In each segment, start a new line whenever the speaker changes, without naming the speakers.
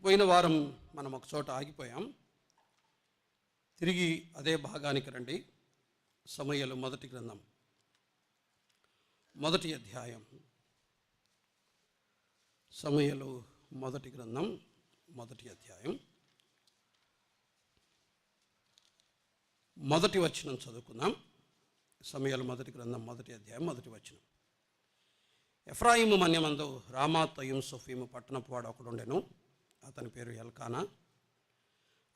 పోయిన వారం మనం ఒక చోట ఆగిపోయాం. తిరిగి అదే భాగానికి రండి. సమూయేలు మొదటి గ్రంథం మొదటి అధ్యాయం. సమూయేలు మొదటి గ్రంథం మొదటి అధ్యాయం మొదటి వచనం చదువుకుందాం. సమూయేలు మొదటి గ్రంథం మొదటి అధ్యాయం మొదటి వచనం. ఎఫ్రాయిము మన్యమందు రామాతయిం సొఫీము పట్టణపు వాడు ఒకడుండెను. అతని పేరు ఎల్కానా.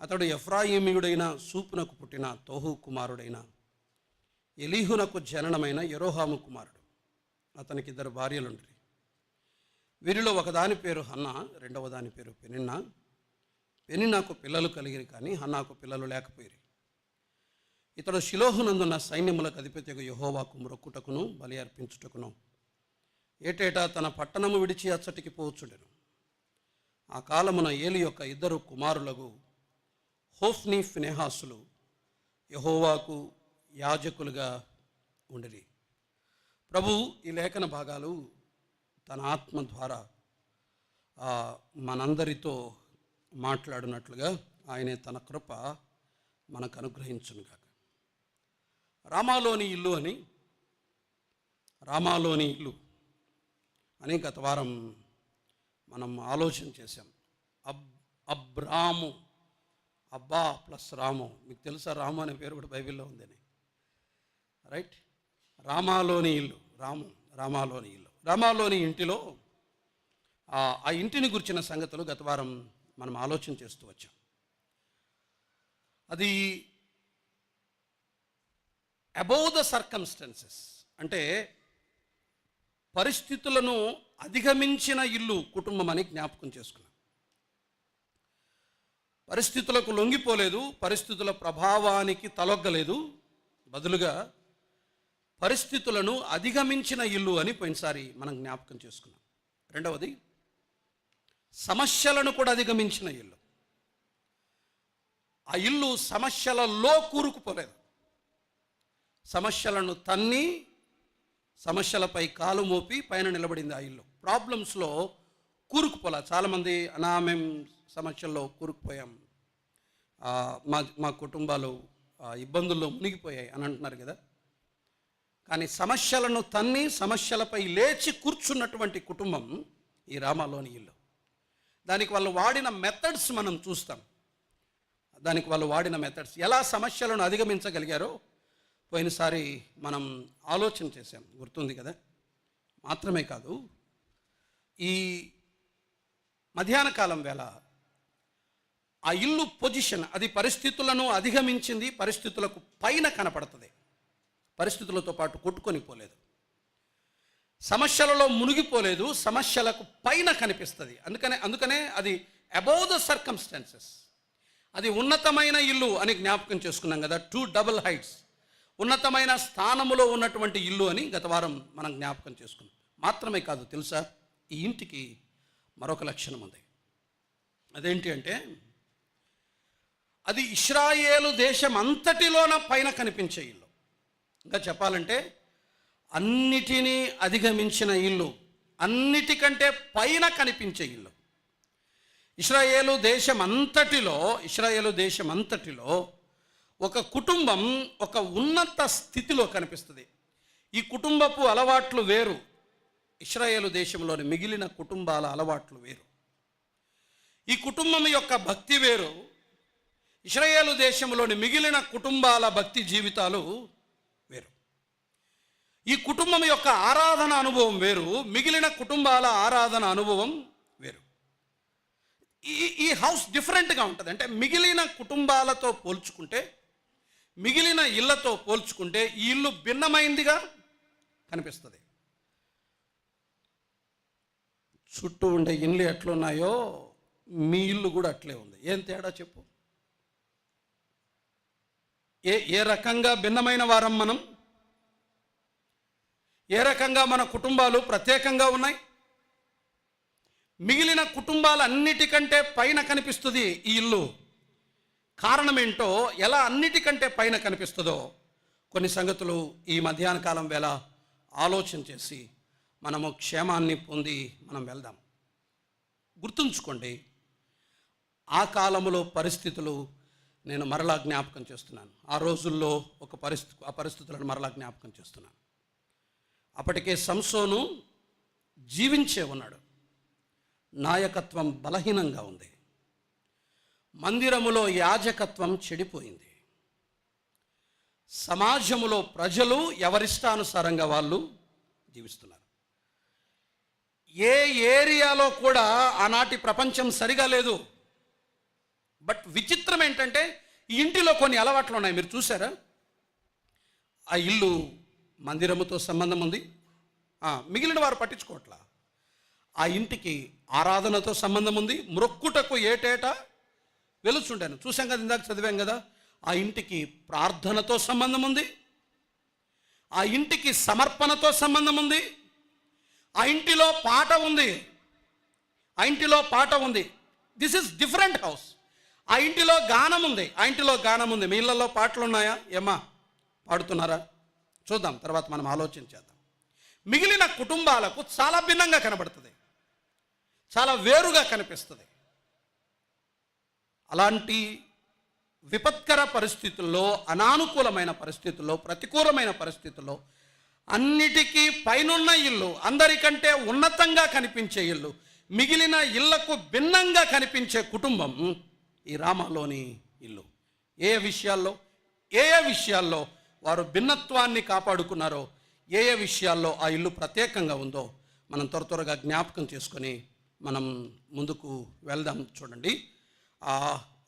అతడు ఎఫ్రాయిమీయుడైన సూపునకు పుట్టిన తోహు కుమారుడైన ఎలీహునకు జననమైన యెరోహాము కుమారుడు. అతనికి 2 భార్యలుండ్రి. వీరిలో ఒకదాని పేరు హన్నా, రెండవ దాని పేరు పెనిన్నా. పెనిన్నాకు పిల్లలు కలిగిరి, కానీ హన్నాకు పిల్లలు లేకపోయిరి. ఇతడు షిలోహునందున్న సైన్యములకు అధిపతిగా యెహోవాకు మొక్కుటకును బలి అర్పించుటకును ఏటేటా తన పట్టణము విడిచి అచ్చటికి పోవచ్చుండెను. ఆ కాలమున ఏలి యొక్క 2 కుమారులకు హోఫ్నీ ఫినెహాసులు యెహోవాకు యాజకులుగా ఉండిరి. ప్రభు ఈ లేఖన భాగాలు తన ఆత్మ ద్వారా మనందరితో మాట్లాడినట్లుగా ఆయనే తన కృప మనకు అనుగ్రహించునుగాక. రామాలోని ఇల్లు అని గత వారం మనం ఆలోచన చేశాం. అబ్రాము, అబ్బా ప్లస్ రాము. మీకు తెలుసా రాము అనే పేరు కూడా బైబిల్లో ఉందని, రైట్? రామాలోని ఇల్లు, రామాలోని ఇంటిలో ఆ ఇంటిని గురించిన సంగతులు గత వారం మనం ఆలోచన చేస్తూ వచ్చాం. అది అబౌవ్ ద సర్కమ్స్టెన్సెస్, అంటే పరిస్థితులను అధిగమించిన ఇల్లు కుటుంబం అని జ్ఞాపకం చేసుకున్నాం. పరిస్థితులకు లొంగిపోలేదు, పరిస్థితుల ప్రభావానికి తలొగ్గలేదు, బదులుగా పరిస్థితులను అధిగమించిన ఇల్లు అని పోయినసారి మనం జ్ఞాపకం చేసుకున్నాం. రెండవది, సమస్యలను కూడా అధిగమించిన ఇల్లు. ఆ ఇల్లు సమస్యలలో కూరుకుపోలేదు. సమస్యలను తన్ని సమస్యలపై కాలు మోపి పైన నిలబడింది ఆ ఇల్లు. ప్రాబ్లమ్స్లో కూరుకుపోలా. చాలామంది మేము సమస్యల్లో కూరుకుపోయాం, మా కుటుంబాలు ఇబ్బందుల్లో మునిగిపోయాయి అని అంటున్నారు కదా. కానీ సమస్యలను తన్ని సమస్యలపై లేచి కూర్చున్నటువంటి కుటుంబం ఈ రామాలోని ఇల్లు. దానికి వాళ్ళు వాడిన మెథడ్స్ మనం చూస్తాం. ఎలా సమస్యలను అధిగమించగలిగారో పోయినసారి మనం ఆలోచన చేశాం, గుర్తుంది కదా. మాత్రమే కాదు, ఈ మధ్యాహ్న కాలం వేళ ఆ ఇల్లు పొజిషన్, అది పరిస్థితులను అధిగమించింది, పరిస్థితులకు పైన కనపడుతుంది. పరిస్థితులతో పాటు కొట్టుకొని పోలేదు, సమస్యలలో మునిగిపోలేదు, సమస్యలకు పైన కనిపిస్తుంది. అందుకనే అది అబౌవ్ ద సర్కమ్స్టాన్సెస్, అది ఉన్నతమైన ఇల్లు అని జ్ఞాపకం చేసుకున్నాం కదా. 2 డబుల్ హైట్స్, ఉన్నతమైన స్థానములో ఉన్నటువంటి ఇల్లు అని గత వారం మనం జ్ఞాపకం చేసుకున్నాం. మాత్రమే కాదు, తెలుసా, ఈ ఇంటికి మరొక లక్షణం ఉంది. అదేంటి అంటే, అది ఇశ్రాయేలు దేశం అంతటిలోన పైన కనిపించే ఇల్లు. ఇంకా చెప్పాలంటే అన్నిటినీ అధిగమించిన ఇల్లు, అన్నిటికంటే పైన కనిపించే ఇల్లు. ఇశ్రాయేలు దేశం అంతటిలో ఒక కుటుంబం ఒక ఉన్నత స్థితిలో కనిపిస్తుంది. ఈ కుటుంబపు అలవాట్లు వేరు, ఇశ్రాయేలు దేశంలోని మిగిలిన కుటుంబాల అలవాట్లు వేరు. ఈ కుటుంబం యొక్క భక్తి వేరు, ఇశ్రాయేలు దేశంలోని మిగిలిన కుటుంబాల భక్తి జీవితాలు వేరు. ఈ కుటుంబం యొక్క ఆరాధన అనుభవం వేరు, మిగిలిన కుటుంబాల ఆరాధన అనుభవం వేరు. ఈ హౌస్ డిఫరెంట్గా ఉంటుంది. అంటే మిగిలిన కుటుంబాలతో పోల్చుకుంటే, మిగిలిన ఇళ్లతో పోల్చుకుంటే ఈ ఇల్లు భిన్నమైందిగా కనిపిస్తుంది. చుట్టూ ఉండే ఇల్లు ఎట్లున్నాయో మీ ఇల్లు కూడా అట్లే ఉంది. ఏం తేడా చెప్పు? ఏ రకంగా భిన్నమైన వారం మనం? ఏ రకంగా మన కుటుంబాలు ప్రత్యేకంగా ఉన్నాయి? మిగిలిన కుటుంబాలన్నిటికంటే పైన కనిపిస్తుంది ఈ ఇల్లు. కారణం ఏంటో, ఎలా అన్నిటికంటే పైన కనిపిస్తుందో కొన్ని సంగతులు ఈ మధ్యాహ్న కాలం వేళ ఆలోచన చేసి మనము క్షేమాన్ని పొంది మనం వెళ్దాం. గుర్తుంచుకోండి, ఆ కాలంలో పరిస్థితులు నేను మరలా జ్ఞాపకం చేస్తున్నాను. ఆ రోజుల్లో ఆ పరిస్థితులను మరలా జ్ఞాపకం చేస్తున్నాను. అప్పటికే సంసోను జీవించే ఉన్నాడు. నాయకత్వం బలహీనంగా ఉంది. మందిరములో యాజకత్వం చెడిపోయింది. సమాజములో ప్రజలు ఎవరిష్టానుసారంగా వాళ్ళు జీవిస్తున్నారు. ఏ ఏరియాలో కూడా ఆనాటి ప్రపంచం సరిగా లేదు. బట్ విచిత్రం ఏంటంటే ఈ ఇంటిలో కొన్ని అలవాట్లు ఉన్నాయి. మీరు చూసారా? ఆ ఇల్లు మందిరముతో సంబంధం ఉంది, మిగిలిన వారు పట్టించుకోవట్లా. ఆ ఇంటికి ఆరాధనతో సంబంధం ఉంది. మ్రొక్కుటకు ఏటేటా వెలుచుండాను, చూసాం కదా, ఇందాక చదివాం కదా. ఆ ఇంటికి ప్రార్థనతో సంబంధం ఉంది. ఆ ఇంటికి సమర్పణతో సంబంధం ఉంది. ఆ ఇంటిలో పాట ఉంది. ఆ ఇంటిలో పాట ఉంది. This is different house. ఆ ఇంటిలో గానం ఉంది. ఆ ఇంటిలో గానం ఉంది. మీ ఇళ్ళల్లో పాటలు ఉన్నాయా? ఏమ్మా, పాడుతున్నారా? చూద్దాం, తర్వాత మనం ఆలోచించేద్దాం. మిగిలిన కుటుంబాలకు చాలా భిన్నంగా కనబడుతుంది, చాలా వేరుగా కనిపిస్తుంది. అలాంటి విపత్కర పరిస్థితుల్లో, అనానుకూలమైన పరిస్థితుల్లో, ప్రతికూలమైన పరిస్థితుల్లో అన్నిటికీ పైనున్న ఇల్లు, అందరికంటే ఉన్నతంగా కనిపించే ఇల్లు, మిగిలిన ఇళ్లకు భిన్నంగా కనిపించే కుటుంబం ఈ రామాలోని ఇల్లు. ఏ విషయాల్లో వారు భిన్నత్వాన్ని కాపాడుకున్నారో, ఏ విషయాల్లో ఆ ఇల్లు ప్రత్యేకంగా ఉందో మనం త్వరగా జ్ఞాపకం చేసుకొని మనం ముందుకు వెళ్దాం. చూడండి,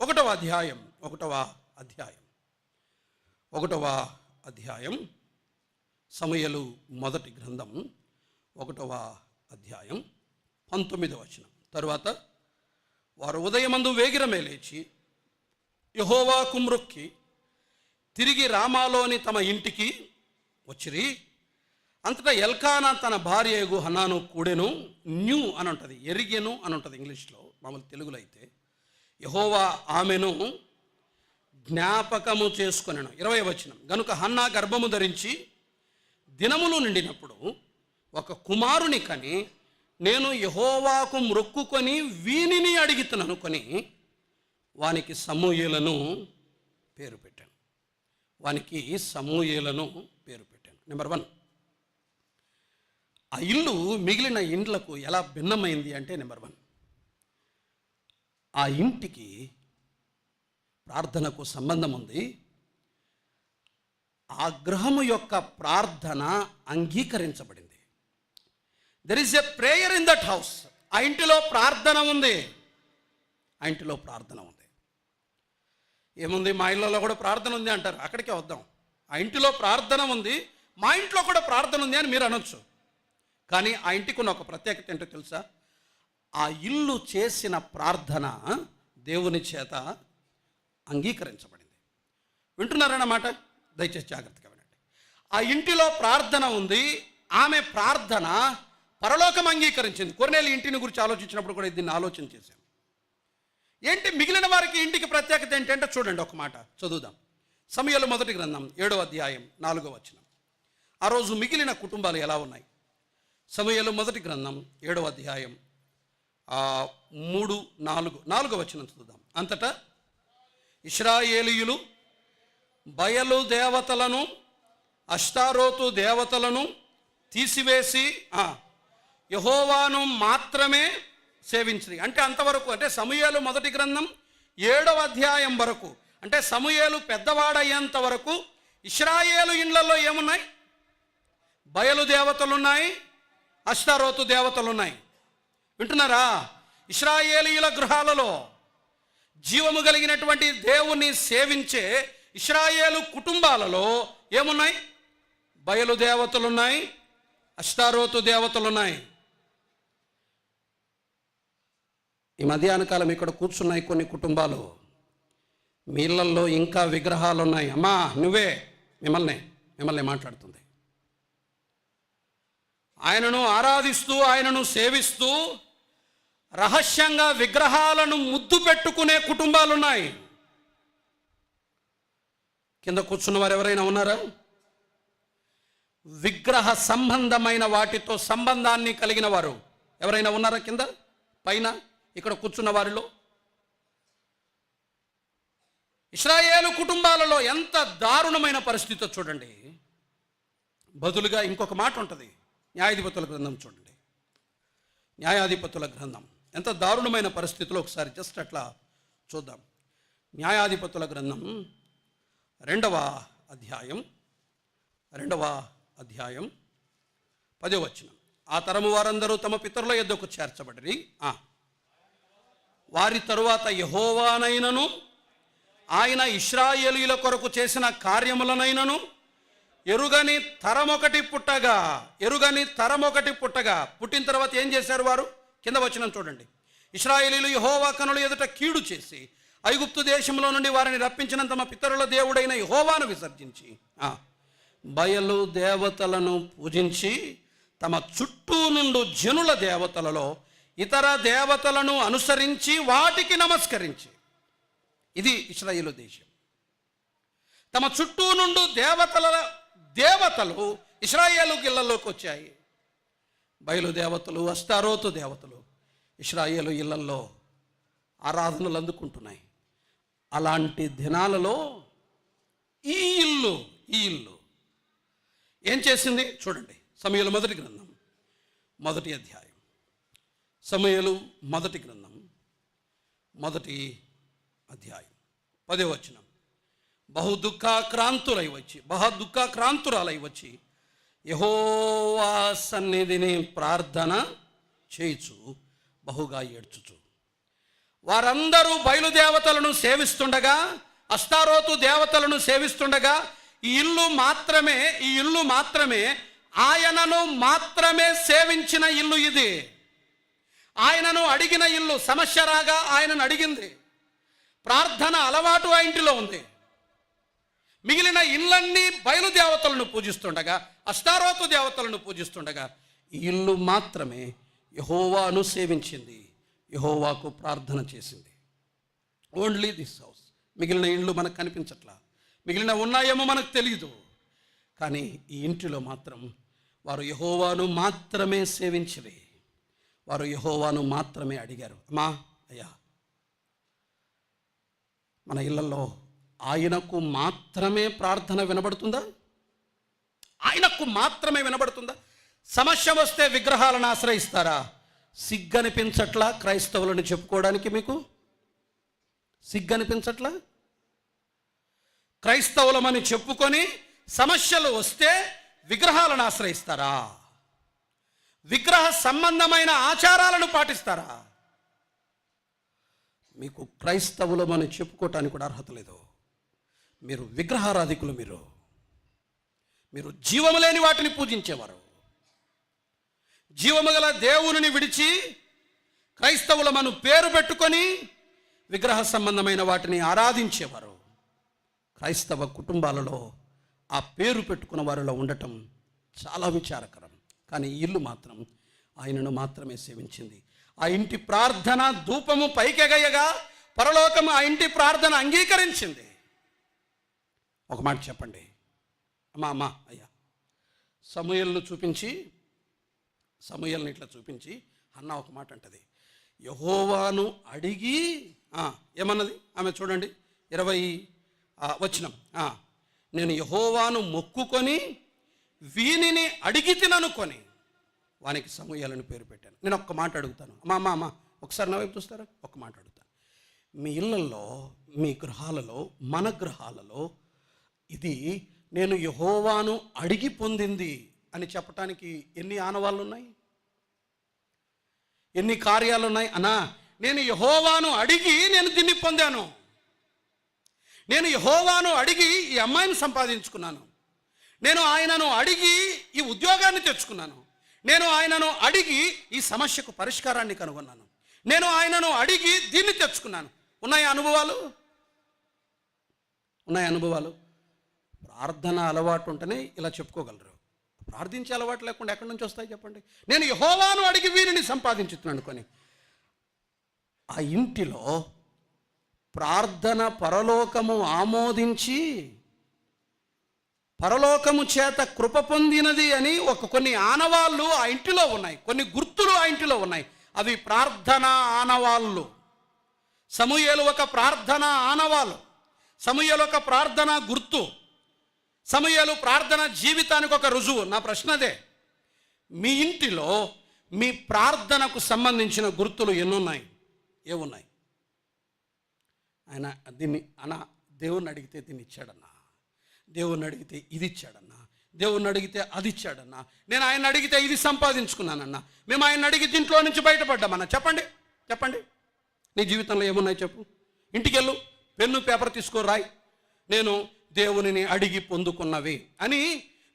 1వ అధ్యాయం సమూయేలు మొదటి గ్రంథం 1వ అధ్యాయం 19వ వచనం. తరువాత వారు ఉదయమందు వేగిరమే లేచి యెహోవాకు మ్రొక్కి తిరిగి రామాలోని తమ ఇంటికి వచ్చిరి. అంతటా ఎల్కానా తన భార్యగు హన్నాను కూడెను. న్యూ అని ఉంటుంది, ఎరిగెను అని ఉంటుంది ఇంగ్లీష్లో, మామూలు తెలుగులో అయితే యెహోవా ఆమెను జ్ఞాపకము చేసుకొనెను. 20వ వచనం. గనుక హన్నా గర్భము ధరించి దినములు నిండినప్పుడు ఒక కుమారుని కని, నేను యెహోవాకు మ్రొక్కుకొని వీనిని అడిగితుననుకొని వానికి సమూయేలను పేరు పెట్టాను. నెంబర్ 1, ఆ ఇల్లు మిగిలిన ఇండ్లకు ఎలా భిన్నమైంది అంటే, నెంబర్ 1, ఆ ఇంటికి ప్రార్థనకు సంబంధం ఉంది. ఆ గృహము యొక్క ప్రార్థన అంగీకరించబడింది. There is a prayer in that house. ఆ ఇంటిలో ప్రార్థన ఉంది. ఏముంది, మా ఇళ్ళలో కూడా ప్రార్థన ఉంది అంటారు, అక్కడికే వద్దాం. ఆ ఇంటిలో ప్రార్థన ఉంది, మా ఇంట్లో కూడా ప్రార్థన ఉంది అని మీరు అనొచ్చు. కానీ ఆ ఇంటికి ఉన్న ఒక ప్రత్యేకత ఏంటో తెలుసా? ఆ ఇల్లు చేసిన ప్రార్థన దేవుని చేత అంగీకరించబడింది. వింటున్నారన్నమాట? దయచేసి జాగ్రత్తగా వినండి. ఆ ఇంటిలో ప్రార్థన ఉంది. ఆమె ప్రార్థన పరలోకం అంగీకరించింది. కొర్నేలి ఇంటిని గురించి ఆలోచించినప్పుడు కూడా దీన్ని ఆలోచన చేశాం. ఏంటి మిగిలిన వారికి ఇంటికి ప్రత్యేకత ఏంటంటే చూడండి, ఒక మాట చదువుదాం. సమూయేలు మొదటి గ్రంథం 7వ అధ్యాయం 4వ వచనం. ఆ రోజు మిగిలిన కుటుంబాలు ఎలా ఉన్నాయి? సమూయేలు మొదటి గ్రంథం 7వ అధ్యాయం 4వ వచనం చదువుదాం. అంతటా ఇశ్రాయేలీయులు బయలు దేవతలను, అష్టారోతు దేవతలను తీసివేసి యెహోవాను మాత్రమే సేవించి. అంటే అంతవరకు, అంటే సమూయేలు మొదటి గ్రంథం 7వ అధ్యాయం వరకు, అంటే సమూయేలు పెద్దవాడయ్యేంత వరకు ఇశ్రాయేలు ఇండ్లలో ఏమున్నాయి? బయలు దేవతలున్నాయి, అష్టారోతు దేవతలున్నాయి. వింటున్నారా? ఇశ్రాయేలీయుల గృహాలలో జీవము కలిగినటువంటి దేవుణ్ణి సేవించే ఇశ్రాయేలు కుటుంబాలలో ఏమున్నాయి? బయలు దేవతలున్నాయి, అష్టారోతు దేవతలున్నాయి. ఈ మధ్యాహ్న కాలం ఇక్కడ కూర్చున్నాయి కొన్ని కుటుంబాలు, మీ ఇళ్ళల్లో ఇంకా విగ్రహాలు ఉన్నాయి. అమ్మా నువ్వే, మిమ్మల్ని మాట్లాడుతుంది. ఆయనను ఆరాధిస్తూ, ఆయనను సేవిస్తూ రహస్యంగా విగ్రహాలను ముద్దు పెట్టుకునే కుటుంబాలున్నాయి. కింద కూర్చున్న వారు ఎవరైనా ఉన్నారా? విగ్రహ సంబంధమైన వాటితో సంబంధాన్ని కలిగిన వారు ఎవరైనా ఉన్నారా? కింద, పైన, ఇక్కడ కూర్చున్న వారిలో ఇశ్రాయేలు కుటుంబాలలో ఎంత దారుణమైన పరిస్థితో చూడండి. బదులుగా ఇంకొక మాట ఉంటుంది. న్యాయాధిపతుల గ్రంథం చూడండి. న్యాయాధిపతుల గ్రంథం ఎంత దారుణమైన పరిస్థితిలో ఒకసారి జస్ట్ అట్లా చూద్దాం. న్యాయాధిపతుల గ్రంథం 2వ అధ్యాయం 10వ వచనం. ఆ తరము వారందరూ తమ పితరుల యొద్దకు చేర్చబడిరి. వారి తరువాత యెహోవానైనను ఆయన ఇశ్రాయేలీయుల కొరకు చేసిన కార్యములనైనను ఎరుగని తరమొకటి పుట్టగా పుట్టిన తర్వాత ఏం చేశారు వారు? కింద వచనం చూడండి. ఇశ్రాయేలీయులు యెహోవా కనుల ఎదుట కీడు చేసి ఐగుప్తు దేశంలో నుండి వారిని రప్పించిన తమ పితరుల దేవుడైన యెహోవాను విసర్జించి బయలు దేవతలను పూజించి తమ చుట్టూ నుండి జనుల దేవతలలో ఇతర దేవతలను అనుసరించి వాటికి నమస్కరించి. ఇది ఇశ్రాయేలు దేశం. తమ చుట్టూ నుండి దేవతలు ఇశ్రాయేలు గిళ్ళల్లోకి వచ్చాయి. బయలుదేవతలు, అష్టారోతు దేవతలు ఇశ్రాయేలు ఇళ్లల్లో ఆరాధనలు అందుకుంటున్నాయి. అలాంటి దినాలలో ఈ ఇల్లు ఏం చేసింది చూడండి. సమూయేలు మొదటి గ్రంథం 1వ అధ్యాయం. సమూయేలు మొదటి గ్రంథం 1వ అధ్యాయం 10వ వచనం. బహు దుఃఖాక్రాంతురాలై వచ్చి యెహోవా సన్నిధిని ప్రార్థన చేయుచు బహుగా ఏడ్చుచు. వారందరూ బయలుదేవతలను సేవిస్తుండగా, అష్టారోతు దేవతలను సేవిస్తుండగా ఈ ఇల్లు మాత్రమే ఆయనను మాత్రమే సేవించిన ఇల్లు. ఇది ఆయనను అడిగిన ఇల్లు. సమస్య రాగా ఆయనను అడిగింది. ప్రార్థన అలవాటు ఆ ఇంటిలో ఉంది. మిగిలిన ఇళ్ళన్నీ బయలుదేవతలను పూజిస్తుండగా, అష్టారోతు దేవతలను పూజిస్తుండగా ఈ ఇల్లు మాత్రమే యెహోవాను సేవించింది, యెహోవాకు ప్రార్థన చేసింది. Only this house. మిగిలిన ఇండ్లు మనకు కనిపించట్లా, మిగిలిన ఉన్నాయేమో మనకు తెలియదు. కానీ ఈ ఇంటిలో మాత్రం వారు యెహోవాను మాత్రమే సేవించిరి. వారు యెహోవాను మాత్రమే అడిగారు. అమ్మా, అయ్యా, మన ఇళ్లలో ఆయనకు మాత్రమే ప్రార్థన వినబడుతుందా? ఆయనకు మాత్రమే వినబడుతుందా? సమస్య వస్తే విగ్రహాలను ఆశ్రయిస్తారా? సిగ్గనిపించట్లా క్రైస్తవులను చెప్పుకోవడానికి? మీకు సిగ్గనిపించట్లా? క్రైస్తవులమని చెప్పుకొని సమస్యలు వస్తే విగ్రహాలను ఆశ్రయిస్తారా? విగ్రహ సంబంధమైన ఆచారాలను పాటిస్తారా? మీకు క్రైస్తవులమని చెప్పుకోవటానికి కూడా అర్హత లేదు. మీరు విగ్రహారాధికులు. మీరు జీవము లేని వాటిని పూజించేవారు. జీవము గల దేవుని విడిచి క్రైస్తవులమను పేరు పెట్టుకొని విగ్రహ సంబంధమైన వాటిని ఆరాధించేవారు. క్రైస్తవ కుటుంబాలలో ఆ పేరు పెట్టుకున్న వారిలో ఉండటం చాలా విచారకరం. కానీ ఈ ఇల్లు మాత్రం ఆయనను మాత్రమే సేవించింది. ఆ ఇంటి ప్రార్థన ధూపము పైకెగయగా పరలోకము ఆ ఇంటి ప్రార్థన అంగీకరించింది. ఒక మాట చెప్పండి. అమ్మా అయ్యా, సమూయేలుని ఇట్లా చూపించి అన్న ఒక మాట అంటది. యెహోవాను అడిగి ఏమన్నది ఆమె? చూడండి 20వ వచనం. నేను యెహోవాను మొక్కుకొని వీనిని అడిగి తిననుకొని వానికి సమూయేలుని పేరు పెట్టాను. నేను ఒక్క మాట అడుగుతాను. అమ్మా ఒకసారి నా వైపు చూస్తారా? ఒక్క మాట అడుగుతాను. మీ ఇళ్ళల్లో, మీ గృహాలలో, మన గృహాలలో ఇది నేను యెహోవాను అడిగి పొందింది అని చెప్పటానికి ఎన్ని ఆనవాళ్ళు ఉన్నాయి? ఎన్ని కార్యాలు ఉన్నాయి? అన్నా, నేను యెహోవాను అడిగి నేను దీన్ని పొందాను. నేను యెహోవాను అడిగి ఈ అమ్మాయిని సంపాదించుకున్నాను. నేను ఆయనను అడిగి ఈ ఉద్యోగాన్ని తెచ్చుకున్నాను. నేను ఆయనను అడిగి ఈ సమస్యకు పరిష్కారాన్ని కనుగొన్నాను. నేను ఆయనను అడిగి దీన్ని తెచ్చుకున్నాను. ఉన్నాయా అనుభవాలు? ప్రార్థన అలవాటు ఉంటేనే ఇలా చెప్పుకోగలరు. ప్రార్థించే అలవాటు లేకుండా ఎక్కడి నుంచి వస్తాయి చెప్పండి? నేను యెహోవాను అడిగి వీరిని సంపాదించుతున్నాను అనుకొని ఆ ఇంటిలో ప్రార్థన పరలోకము ఆమోదించి పరలోకము చేత కృప పొందినది అని కొన్ని ఆనవాళ్ళు ఆ ఇంటిలో ఉన్నాయి. కొన్ని గుర్తులు ఆ ఇంటిలో ఉన్నాయి. అవి ప్రార్థన ఆనవాళ్ళు. సమూయేలు ఒక ప్రార్థన ఆనవాళ్ళు. సమూయేలు ఒక ప్రార్థన గుర్తు, సమూయేలు ప్రార్థన జీవితానికి ఒక రుజువు. నా ప్రశ్న అదే, మీ ఇంటిలో మీ ప్రార్థనకు సంబంధించిన గుర్తులు ఎన్నున్నాయి? ఏమున్నాయి? ఆయన దేవుణ్ణి అడిగితే దీన్ని ఇచ్చాడన్నా, దేవుణ్ణి అడిగితే ఇది ఇచ్చాడన్నా, దేవుణ్ణి అడిగితే అది ఇచ్చాడన్నా, నేను ఆయన అడిగితే ఇది సంపాదించుకున్నానన్నా, మేము ఆయన అడిగి దీంట్లో నుంచి బయటపడ్డామన్నా. చెప్పండి చెప్పండి, నీ జీవితంలో ఏమున్నాయి చెప్పు. ఇంటికి వెళ్ళు, పెన్ను పేపర్ తీసుకో, రాయి, నేను దేవునిని అడిగి పొందుకున్నవి అని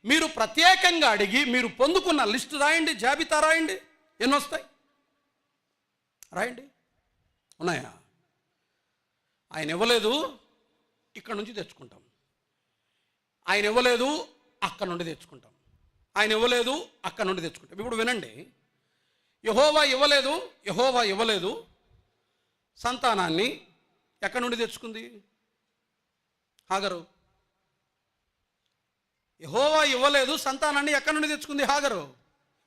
మీరు ప్రత్యేకంగా అడిగి మీరు పొందుకున్న లిస్టు రాయండి, జాబితా రాయండి. ఎన్ని వస్తాయి? రాయండి. ఉన్నాయా? ఆయన ఇవ్వలేదు, ఇక్కడ నుంచి తెచ్చుకుంటాం. ఆయన ఇవ్వలేదు, అక్కడ నుండి తెచ్చుకుంటాం. ఆయన ఇవ్వలేదు, అక్కడ నుండి తెచ్చుకుంటాం. ఇప్పుడు వినండి, యెహోవా ఇవ్వలేదు సంతానాన్ని ఎక్కడి నుండి తెచ్చుకుంది? హాగరు. యెహోవా ఇవ్వలేదు సంతానాన్ని ఎక్కడి నుండి తెచ్చుకుంది? హాగరు.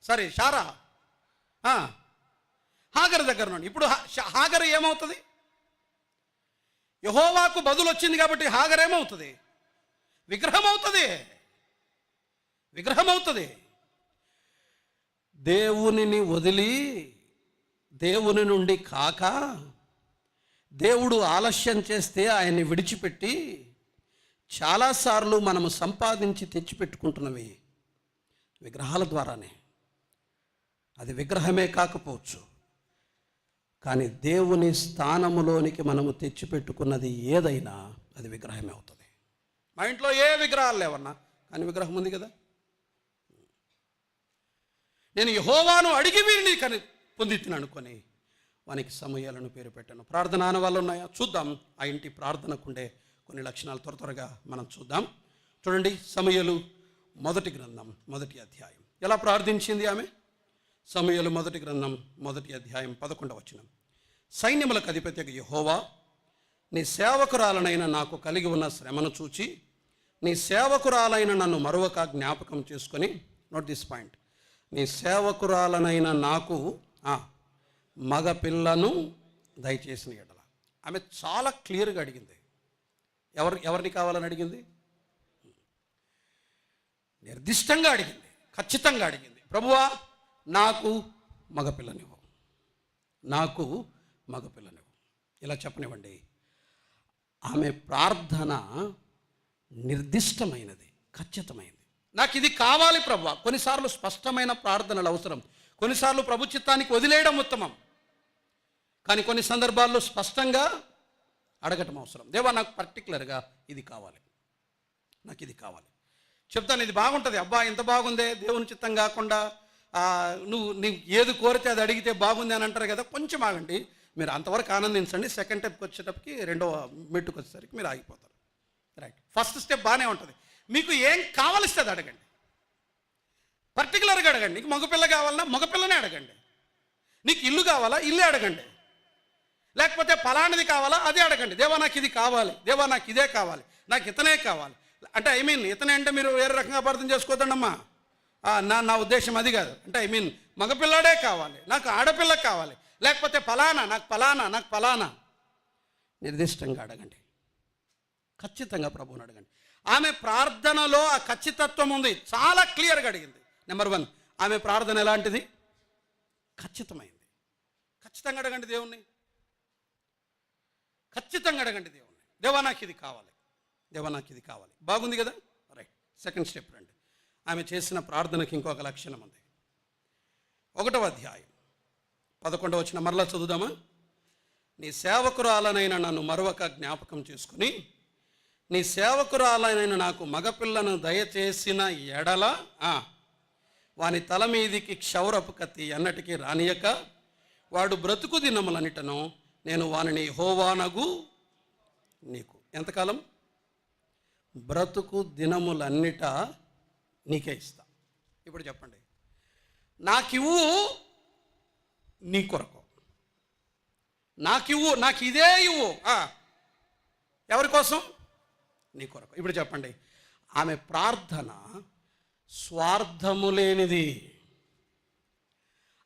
సరే, శారా హాగరు దగ్గర నుండి. ఇప్పుడు హాగరు ఏమవుతుంది? యెహోవాకు బదులు వచ్చింది కాబట్టి హాగరు ఏమవుతుంది? విగ్రహం అవుతుంది. దేవునిని వదిలి, దేవుని నుండి కాక, దేవుడు ఆలస్యం చేస్తే ఆయన్ని విడిచిపెట్టి చాలాసార్లు మనము సంపాదించి తెచ్చిపెట్టుకుంటున్నవి విగ్రహాల ద్వారానే. అది విగ్రహమే కాకపోవచ్చు, కానీ దేవుని స్థానములోనికి మనము తెచ్చిపెట్టుకున్నది ఏదైనా అది విగ్రహమే అవుతుంది. మా ఇంట్లో ఏ విగ్రహాలు లేవన్నా, కానీ విగ్రహం ఉంది కదా. నేను యెహోవాను అడిగి వీరిని పొందితిని అనుకొని వానికి సమూయేలను పేరు పెట్టాను. ప్రార్థన అనే వాళ్ళు ఉన్నాయా? చూద్దాం. ఆ ఇంటి ప్రార్థనకుండే కొన్ని లక్షణాలు త్వరగా మనం చూద్దాం. చూడండి, సమూయేలు మొదటి గ్రంథం 1వ అధ్యాయం ఎలా ప్రార్థించింది ఆమె. సమూయేలు మొదటి గ్రంథం 1వ అధ్యాయం 11వ వచనం. సైన్యములకు అధిపతియగు యెహోవా, నీ సేవకురాలనైన నాకు కలిగి ఉన్న శ్రమను చూచి నీ సేవకురాలైన నన్ను మరొక జ్ఞాపకం చేసుకొని, నోట్ దిస్ పాయింట్, నీ సేవకురాలనైన నాకు మగ పిల్లను దయచేసిన ఎడల. ఆమె చాలా క్లియర్గా అడిగింది. ఎవరిని కావాలని అడిగింది? నిర్దిష్టంగా అడిగింది, ఖచ్చితంగా అడిగింది. ప్రభువా, నాకు మగపిల్లనివ్వు, నాకు మగపిల్లనివ్వు. ఇలా చెప్పనివ్వండి. ఆమె ప్రార్థన నిర్దిష్టమైనది, ఖచ్చితమైనది. నాకు ఇది కావాలి ప్రభువా. కొన్నిసార్లు స్పష్టమైన ప్రార్థనలు అవసరం, కొన్నిసార్లు ప్రభు చిత్తానికి వదిలేయడం ఉత్తమం, కానీ కొన్ని సందర్భాల్లో స్పష్టంగా అడగటం అవసరం. దేవా, నాకు పర్టికులర్గా ఇది కావాలి, నాకు ఇది కావాలి. చెప్తాను, ఇది బాగుంటుంది. అబ్బా, ఇంత బాగుందే, దేవుని చిత్తం కాకుండా నువ్వు ఏది కోరితే అది అడిగితే బాగుంది అని అంటారు కదా. కొంచెం ఆగండి, మీరు అంతవరకు ఆనందించండి. సెకండ్ స్టెప్కి వచ్చేటప్పటికి, రెండవ మెట్టుకు వచ్చేసరికి మీరు ఆగిపోతారు. రైట్, ఫస్ట్ స్టెప్ బాగానే ఉంటుంది. మీకు ఏం కావాలిస్తే అది అడగండి, పర్టికులర్గా అడగండి. నీకు మగపిల్ల కావాలన్నా మగపిల్లనే అడగండి, నీకు ఇల్లు కావాలా ఇల్లే అడగండి, లేకపోతే ఫలానిది కావాలా అదే అడగండి. దేవా, నాకు ఇది కావాలి, దేవా, నాకు ఇదే కావాలి, నాకు ఇతనే కావాలి. అంటే ఇతనే అంటే మీరు వేరే రకంగా అర్థం చేసుకోవద్దండమ్మా. నా ఉద్దేశం అది కాదు. అంటే మగపిల్లాడే కావాలి, నాకు ఆడపిల్ల కావాలి, లేకపోతే ఫలానా, నాకు ఫలానా. నిర్దిష్టంగా అడగండి, ఖచ్చితంగా ప్రభువుని అడగండి. ఆమె ప్రార్థనలో ఆ ఖచ్చితత్వం ఉంది, చాలా క్లియర్గా అడిగింది. నెంబర్ 1, ఆమె ప్రార్థన ఎలాంటిది? ఖచ్చితమైంది. ఖచ్చితంగా అడగండి దేవుణ్ణి, ఖచ్చితంగా అడగండి దేవుణ్ణి. దేవా, నాకు ఇది కావాలి, దేవా, నాకు ఇది కావాలి. బాగుంది కదా. రైట్, సెకండ్ స్టెప్ రండి. ఆమె చేసిన ప్రార్థనకి ఇంకొక లక్షణం ఉంది. 1వ అధ్యాయం 11వ వచనం మరలా చదువుదామా. నీ సేవకురాలనైన నన్ను మరొక జ్ఞాపకం చేసుకుని నీ సేవకురాలనైన నాకు మగపిల్లను దయచేసిన ఎడల వాని తల మీదికి క్షౌరపు కత్తి ఎన్నటికీ రానియక వాడు బ్రతుకు దినములన్నిటను నేను వానిని యెహోవానగు నీకు. ఎంతకాలం? బ్రతుకు దినములన్నిట నీకే ఇస్తా. ఇప్పుడు చెప్పండి, నాకివ్వు నీ కొరకు, నాకివ్వు, నాకు ఇదే ఇవ్వు. ఎవరి కోసం? నీ కొరకు. ఇప్పుడు చెప్పండి, ఆమె ప్రార్థన స్వార్థము లేనిది,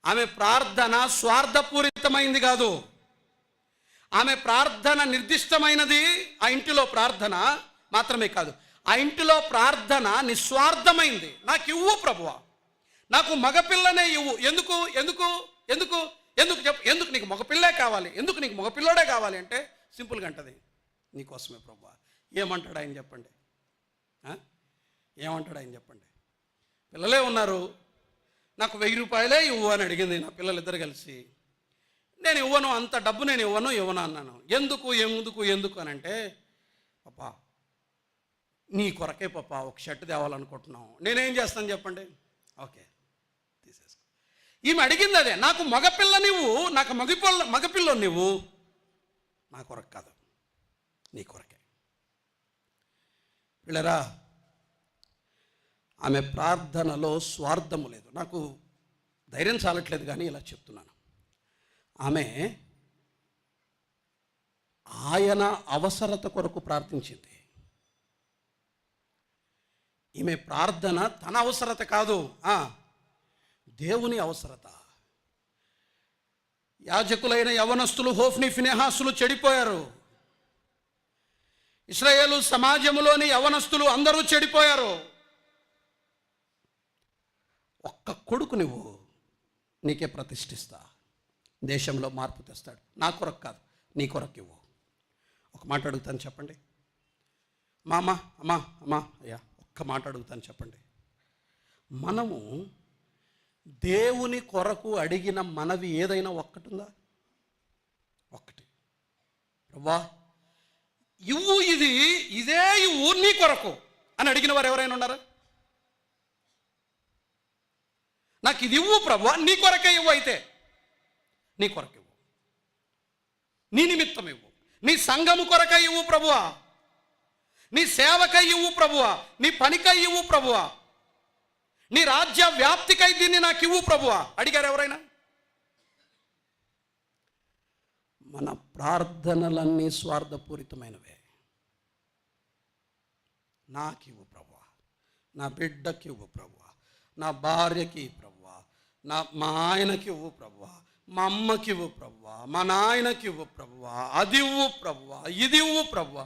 ఆమె ప్రార్థన స్వార్థపూరితమైంది కాదు. ఆమె ప్రార్థన నిర్దిష్టమైనది. ఆ ఇంటిలో ప్రార్థన మాత్రమే కాదు, ఆ ఇంటిలో ప్రార్థన నిస్వార్థమైంది. నాకు ఇవ్వు ప్రభువా, నాకు మగపిల్లనే ఇవ్వు. ఎందుకు ఎందుకు ఎందుకు ఎందుకు చెప్పు, ఎందుకు నీకు మగపిల్లే కావాలి, ఎందుకు నీకు మగపిల్లడే కావాలి అంటే సింపుల్గా అంటది, నీకోసమే ప్రభువా. ఏమంటాడు ఆయన చెప్పండి, ఏమంటాడు ఆయన చెప్పండి. పిల్లలే ఉన్నారు, నాకు 1000 రూపాయలే ఇవ్వు అని అడిగింది నా పిల్లలిద్దరు కలిసి. నేను ఇవ్వను, అంత డబ్బు నేను ఇవ్వను అన్నాను. ఎందుకు ఎందుకు ఎందుకు అని అంటే, పాపా నీ కొరకే పాపా ఒక షర్ట్ తేవాలనుకుంటున్నాం. నేనేం చేస్తాను చెప్పండి, ఓకే తీసేసుకో. ఈమె అడిగింది అదే, నాకు మగపిల్ల నువ్వు, నాకు మగపిల్ల నువ్వు, నా కొరకు కాదు నీ కొరకే. పిల్లరా, ఆమె ప్రార్థనలో స్వార్థము లేదు. నాకు ధైర్యం చాలట్లేదు కానీ ఇలా చెప్తున్నాను. ఆమె ఆయన అవసరత కొరకు ప్రార్థించింది. ఈమె ప్రార్థన తన అవసరత కాదు, దేవుని అవసరత. యాజకులైన యవనస్తులు హోఫ్ని ఫినెహాసులు చెడిపోయారు. ఇశ్రాయేలు సమాజంలోని యవనస్తులు అందరూ చెడిపోయారు. ఒక్క కొడుకు నువ్వు నీకే ప్రతిష్ఠిస్తా, దేశంలో మార్పు తెస్తాడు. నా కొరకు కాదు, నీ కొరకు ఇవ్వు. ఒక మాట అడుగుతాను చెప్పండి, అమ్మా అయ్యా, ఒక్క మాట అడుగుతాను చెప్పండి. మనము దేవుని కొరకు అడిగిన మనవి ఏదైనా ఒక్కటి ఉందా? ఒక్కటి. ప్రభువా ఇవ్వు, ఇదే ఇవ్వు నీ కొరకు అని అడిగిన వారు ఎవరైనా ఉన్నారా? నాకు ఇది ఇవ్వు ప్రభువా, నీ కొరకే ఇవ్వు, అయితే నీ కొరకు ఇవ్వు, నీ నిమిత్తం ఇవ్వు, నీ సంఘము కొరకై ఇవ్వు ప్రభువా, నీ సేవకై ఇవ్వు ప్రభువా, నీ పనికై ఇవ్వు ప్రభువా, నీ రాజ్య వ్యాప్తికై దీన్ని నాకు ఇవ్వు ప్రభువా అడిగారు ఎవరైనా? మన ప్రార్థనలన్నీ స్వార్థపూరితమైనవే. నాకు ఇవ్వు ప్రభువా, నా బిడ్డకి ఇవ్వు ప్రభువా, నా భార్యకి ప్రభువా, మా ఆయనకి ఇవ్వు ప్రభువా, మా అమ్మకి ఇవ్వు ప్రభువా, మా నాయనకి ఇవ్వు ప్రభువా, అది ఇవ్వు ప్రభువా, ఇది ఇవ్వు ప్రభువా.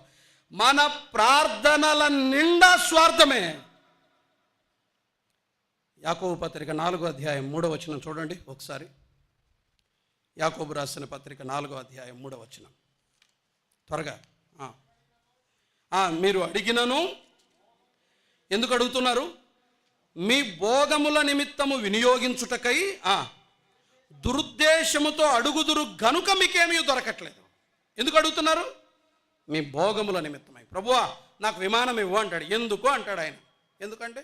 మన ప్రార్థనల నిండా స్వార్థమే. యాకోబు పత్రిక 4వ అధ్యాయం 3వ వచనం చూడండి ఒకసారి. యాకోబు రాసిన పత్రిక 4వ అధ్యాయం 3వ వచనం త్వరగా. మీరు అడిగినను ఎందుకు అడుగుతున్నారు? మీ భోగముల నిమిత్తము వినియోగించుటకై దురుద్దేశముతో అడుగుదురు గనుక మీకేమీ దొరకట్లేదు. ఎందుకు అడుగుతున్నారు? మీ భోగముల నిమిత్తమై. ప్రభువా నాకు విమానం ఇవ్వు అంటాడు. ఎందుకు అంటాడు ఆయన. ఎందుకంటే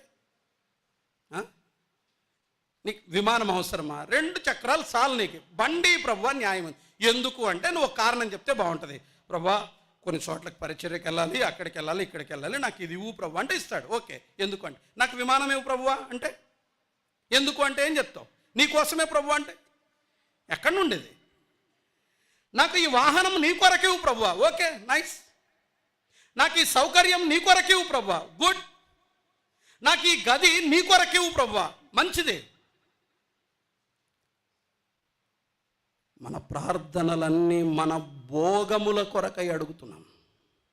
నీకు విమానం అవసరమా? 2 చక్రాలు చాలు నీకు. బండి ప్రభువా న్యాయం. ఎందుకు అంటే నువ్వు ఒక కారణం చెప్తే బాగుంటుంది. ప్రభువా కొన్ని చోట్లకి పరిచర్యకి వెళ్ళాలి, అక్కడికి వెళ్ళాలి, ఇక్కడికి వెళ్ళాలి, నాకు ఇది ఇవ్వు ప్రభు అంటే ఇస్తాడు. ఓకే. ఎందుకు అంటే నాకు విమానం ఇవ్వు ప్రభువా అంటే ఎందుకు అంటే ఏం చెప్తావు? నీకోసమే ప్రభు అంటే ఎక్కడి నుండేది? నాకు ఈ వాహనం నీ కొరకు ఇవ్వు ప్రభువా. Okay, nice. నాకు ఈ సౌకర్యం నీ కొరకు ఇవ్వు ప్రభువా. గుడ్. నాకు ఈ గది నీ కొరకు ఇవ్వు ప్రభువా. మంచిది. మన ప్రార్థనలన్నీ మన భోగముల కొరకై అడుగుతున్నాం,